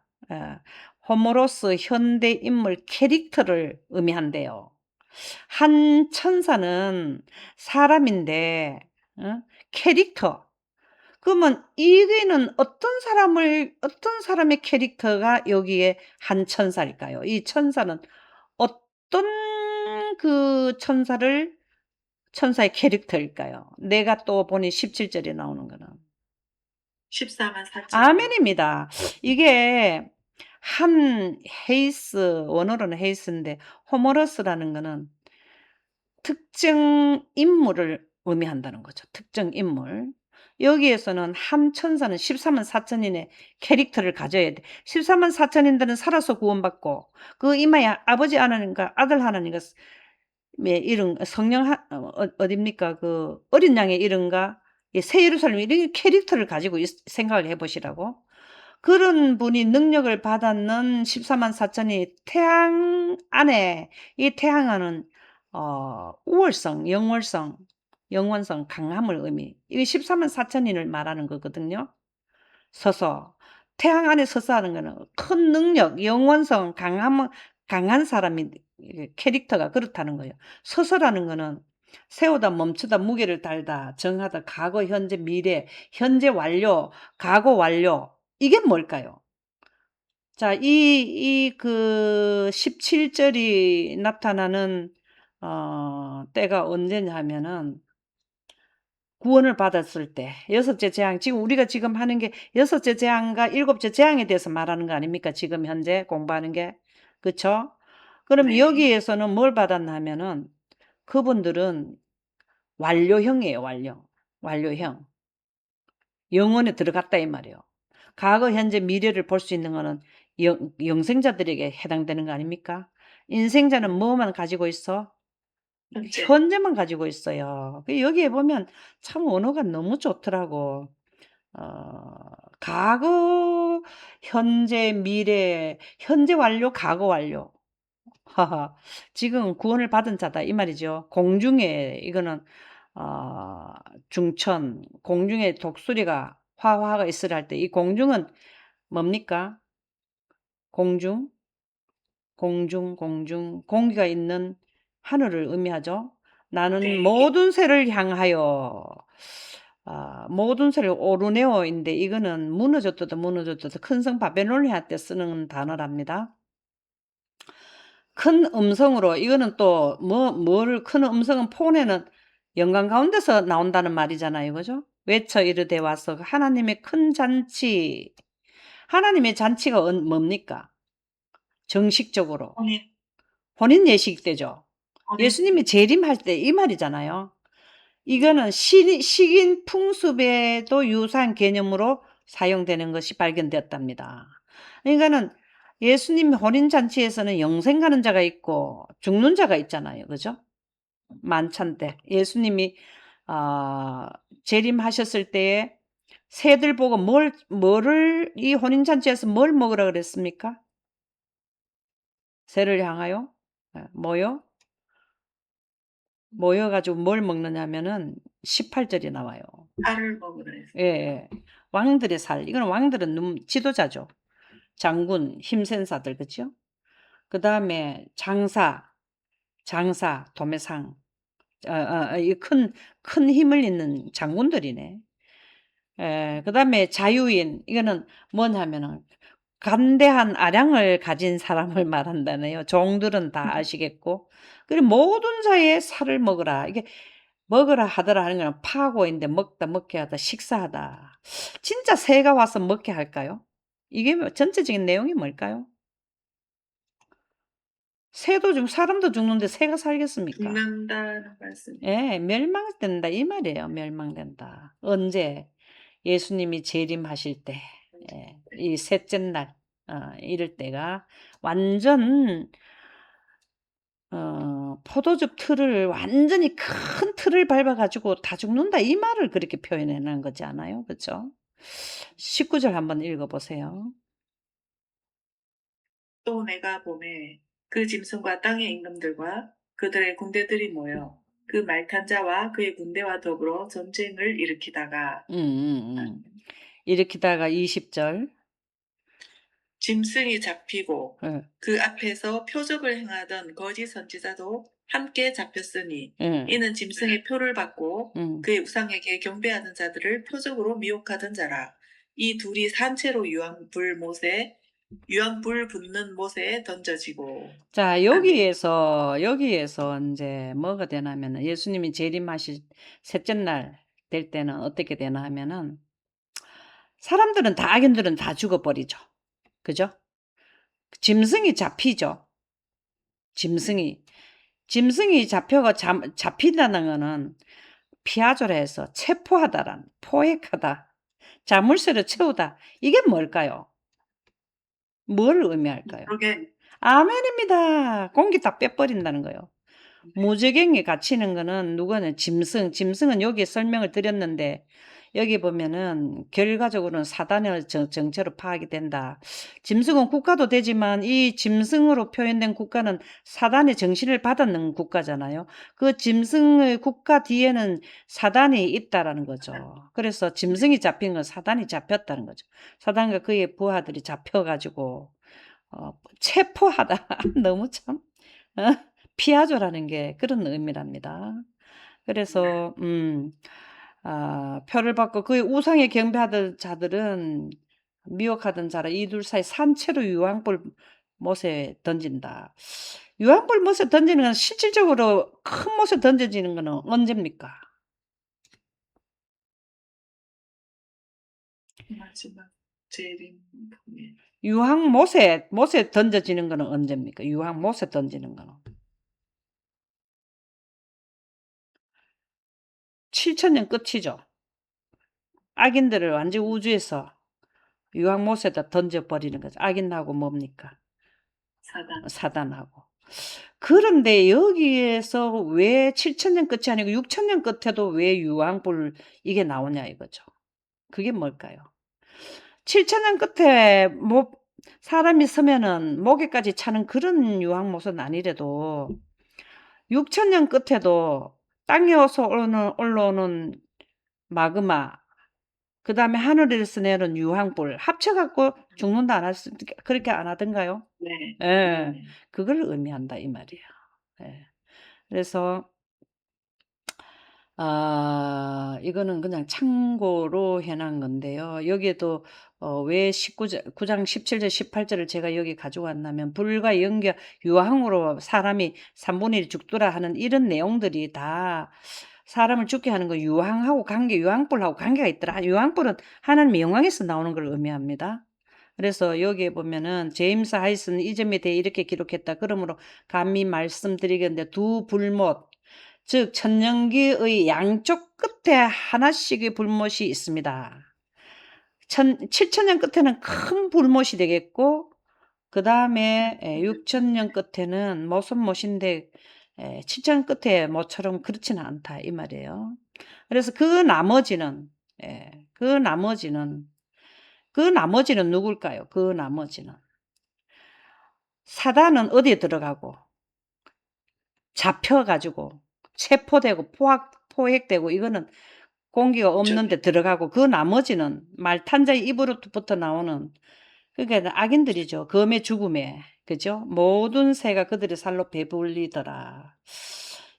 호모로스 현대 인물 캐릭터를 의미한대요. 한 천사는 사람인데 캐릭터. 그러면 이게는 어떤 사람의 캐릭터가 여기에 한 천사일까요? 이 천사는 어떤 그 천사의 캐릭터일까요? 내가 또 보니 17절에 나오는 거는 14만 4천. 아멘입니다. 이게 한 헤이스 원어로는 헤이스인데 호머러스라는 거는 특정 인물을 의미한다는 거죠. 특정 인물. 여기에서는 한 천사는 14만 4천인의 캐릭터를 가져야 돼. 14만 4천인들은 살아서 구원받고 그 이마에 아버지 하나님과 아들 하나님과 이름 성령 어딥니까? 그 어린 양의 이름과 새 예루살렘 이런 캐릭터를 가지고 생각을 해 보시라고. 그런 분이 능력을 받았는 14만 4천이 태양 안에 이 태양은 우월성, 영월성, 영원성, 강함을 의미. 이게 14만 4천인을 말하는 거거든요. 서서. 태양 안에 서서 하는 거는 큰 능력, 영원성, 강한 사람이 캐릭터가 그렇다는 거예요. 서서라는 거는 세우다, 멈추다, 무게를 달다, 정하다, 과거, 현재, 미래, 현재 완료, 과거 완료. 이게 뭘까요? 자, 그 17절이 나타나는 때가 언제냐 하면은 구원을 받았을 때 여섯째 재앙, 지금 우리가 지금 하는 게 여섯째 재앙과 일곱째 재앙에 대해서 말하는 거 아닙니까? 지금 현재 공부하는 게. 그쵸? 그럼 네. 여기에서는 뭘 받았나 하면은 그분들은 완료형이에요, 완료형. 영혼에 들어갔다 이 말이에요. 과거, 현재, 미래를 볼 수 있는 거는 영생자들에게 해당되는 거 아닙니까? 인생자는 뭐만 가지고 있어? 현재. 현재만 가지고 있어요. 여기에 보면 참 언어가 너무 좋더라고. 과거, 현재, 미래, 현재 완료, 과거 완료. 하하. 지금 구원을 받은 자다 이 말이죠. 공중에 이거는 중천, 공중에 독수리가 화화가 있으라 할 때 이 공중은 뭡니까? 공중, 공기가 있는 하늘을 의미하죠. 나는 네. 모든 새를 향하여 모든 새를 오르네오인데 이거는 무너졌다 큰 성 바벨로니아 때 쓰는 단어랍니다. 큰 음성으로 이거는 또 뭐를 큰 음성은 폰에는 영광 가운데서 나온다는 말이잖아요. 그죠? 외쳐 이르되 와서 하나님의 큰 잔치. 하나님의 잔치가 뭡니까? 정식적으로 혼인. 혼인 예식 때죠. 혼인. 예수님이 재림할 때 이 말이잖아요. 이거는 식인 풍습에도 유사한 개념으로 사용되는 것이 발견되었답니다. 그러니까는 예수님 혼인잔치에서는 영생 가는 자가 있고 죽는 자가 있잖아요. 그죠? 만찬 때 예수님이 재림하셨을 때에 새들 보고 뭐를 이 혼인잔치에서 뭘 먹으라 그랬습니까? 새를 향하여 뭐요? 모여가지고 뭘 먹느냐면은 18절이 나와요. 살을 먹으라 했어요. 예. 왕들의 살. 이거는 왕들은 지도자죠. 장군, 힘센 사들, 그죠? 그 다음에 장사, 도매상. 이 큰 힘을 있는 장군들이네. 그 다음에 자유인. 이거는 뭐냐면은 간대한 아량을 가진 사람을 말한다네요. 종들은 다 아시겠고. 그리고 모든 자의 살을 먹으라. 이게 먹으라 하더라 하는 거는 파고인데 먹다 먹게 하다 식사하다. 진짜 새가 와서 먹게 할까요? 이게 전체적인 내용이 뭘까요? 새도 죽 사람도 죽는데 새가 살겠습니까? 죽는다는 말씀. 예, 멸망된다 이 말이에요. 멸망된다. 언제? 예수님이 재림하실 때, 이 셋째 날, 이럴 때가 완전 포도즙 틀을 완전히 큰 틀을 밟아가지고 다 죽는다 이 말을 그렇게 표현해 놓은 거지 않아요? 그쵸? 19절 한번 읽어보세요. 또 내가 보매 그 짐승과 땅의 임금들과 그들의 군대들이 모여 그 말탄 자와 그의 군대와 더불어 전쟁을 일으키다가 일으키다가 20절. 짐승이 잡히고 예, 그 앞에서 표적을 행하던 거짓 선지자도 함께 잡혔으니 예, 이는 짐승의 표를 받고 음. 그의 우상에게 경배하는 자들을 표적으로 미혹하던 자라. 이 둘이 산채로 유황불 붙는 못에 던져지고. 자, 여기에서 이제 뭐가 되냐면은 예수님이 재림하실 셋째 날 될 때는 어떻게 되나 하면은 사람들은 다 악인들은 다 죽어버리죠. 그죠? 짐승이 잡히죠. 짐승이 잡힌다는 거는 피아조라 해서 체포하다란 포획하다. 자물쇠로 채우다. 이게 뭘까요? 뭘 의미할까요? 그러게 아멘입니다. 공기 다 빼버린다는 거예요. 무저갱에 갇히는 거는 누구는 짐승은 여기에 설명을 드렸는데 여기 보면은 결과적으로는 사단의 정체로 파악이 된다. 짐승은 국가도 되지만 이 짐승으로 표현된 국가는 사단의 정신을 받았는 국가잖아요. 그 짐승의 국가 뒤에는 사단이 있다라는 거죠. 그래서 짐승이 잡힌 건 사단이 잡혔다는 거죠. 사단과 그의 부하들이 잡혀가지고 체포하다. 너무 참 어, 피하죠라는 게 그런 의미랍니다. 그래서 표를 받고 그의 우상에 경배하던 자들은 미혹하던 자라 이 둘 사이 산채로 유황불 못에 던진다. 유황불 못에 던지는 건 실질적으로 큰 못에 던져지는 거는 언제입니까? 마지막 재림품에 유황 못에 던져지는 거는 언제입니까? 유황 못에 던지는 거는 7천년 끝이죠. 악인들을 완전 우주에서 유황 못에다 던져버리는 거죠. 악인하고 뭡니까? 사단. 사단하고. 그런데 여기에서 왜 7천년 끝이 아니고 6천년 끝에도 왜 유황불 이게 나오냐 이거죠. 그게 뭘까요? 7천년 끝에 사람이 서면은 목에까지 차는 그런 유황못은 아니래도 6천년 끝에도 땅에서 올라오는 마그마, 그 다음에 하늘에서 내는 유황불 합쳐갖고 죽는다 안 했습니까? 그렇게 안 하던가요? 네. 예, 네네. 그걸 의미한다 이 말이에요. 예. 그래서 이거는 그냥 참고로 해 놓은 건데요. 여기에도 왜 9장 17절 18절을 제가 여기 가져왔냐면 불과 연기와 유황으로 사람이 3분의 1 죽더라 하는 이런 내용들이 다 사람을 죽게 하는 거 유황불하고 관계가 있더라. 유황불은 하나님의 영광에서 나오는 걸 의미합니다. 그래서 여기에 보면은 제임스 하이스는 이 점에 대해 이렇게 기록했다. 그러므로 감히 말씀드리겠는데 두 불못 즉 천년기의 양쪽 끝에 하나씩의 불못이 있습니다. 7천년 끝에는 큰 불못이 되겠고 그 다음에 6천년 끝에는 모선못인데 7천년 끝에 모처럼 그렇지는 않다 이 말이에요. 그래서 그 나머지는 누굴까요? 그 나머지는 사단은 어디에 들어가고 잡혀가지고 체포되고 포획되고 이거는 공기가 없는데 들어가고 그 나머지는 말탄자의 입으로부터 나오는 그러니까 악인들이죠. 검의 죽음에 그죠? 모든 새가 그들의 살로 배불리더라.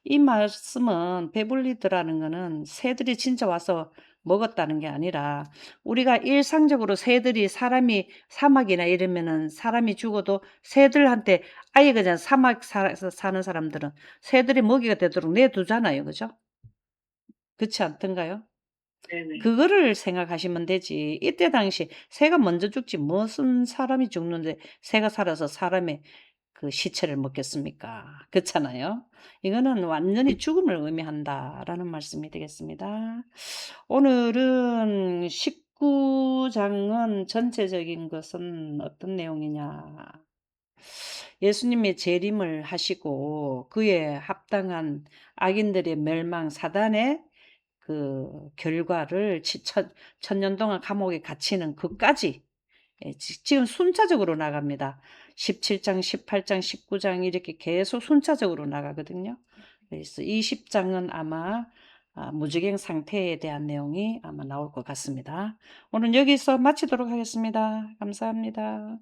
이 말씀은 배불리더라는 거는 새들이 진짜 와서 먹었다는 게 아니라 우리가 일상적으로 새들이 사막이나 이러면은 사람이 죽어도 새들한테 아예 그냥 사막 사는 사람들은 새들이 먹이가 되도록 내두잖아요. 그죠? 그렇지 않던가요? 네네. 그거를 생각하시면 되지. 이때 당시 새가 먼저 죽지 무슨 사람이 죽는데 새가 살아서 사람의 그 시체를 먹겠습니까? 그렇잖아요. 이거는 완전히 죽음을 의미한다라는 말씀이 되겠습니다. 오늘은 19장은 전체적인 것은 어떤 내용이냐? 예수님이 재림을 하시고 그에 합당한 악인들의 멸망, 사단의 그 결과를 천년 동안 감옥에 갇히는 그까지 지금 순차적으로 나갑니다. 17장, 18장, 19장 이렇게 계속 순차적으로 나가거든요. 그래서 20장은 아마 무적행 상태에 대한 내용이 아마 나올 것 같습니다. 오늘 여기서 마치도록 하겠습니다. 감사합니다.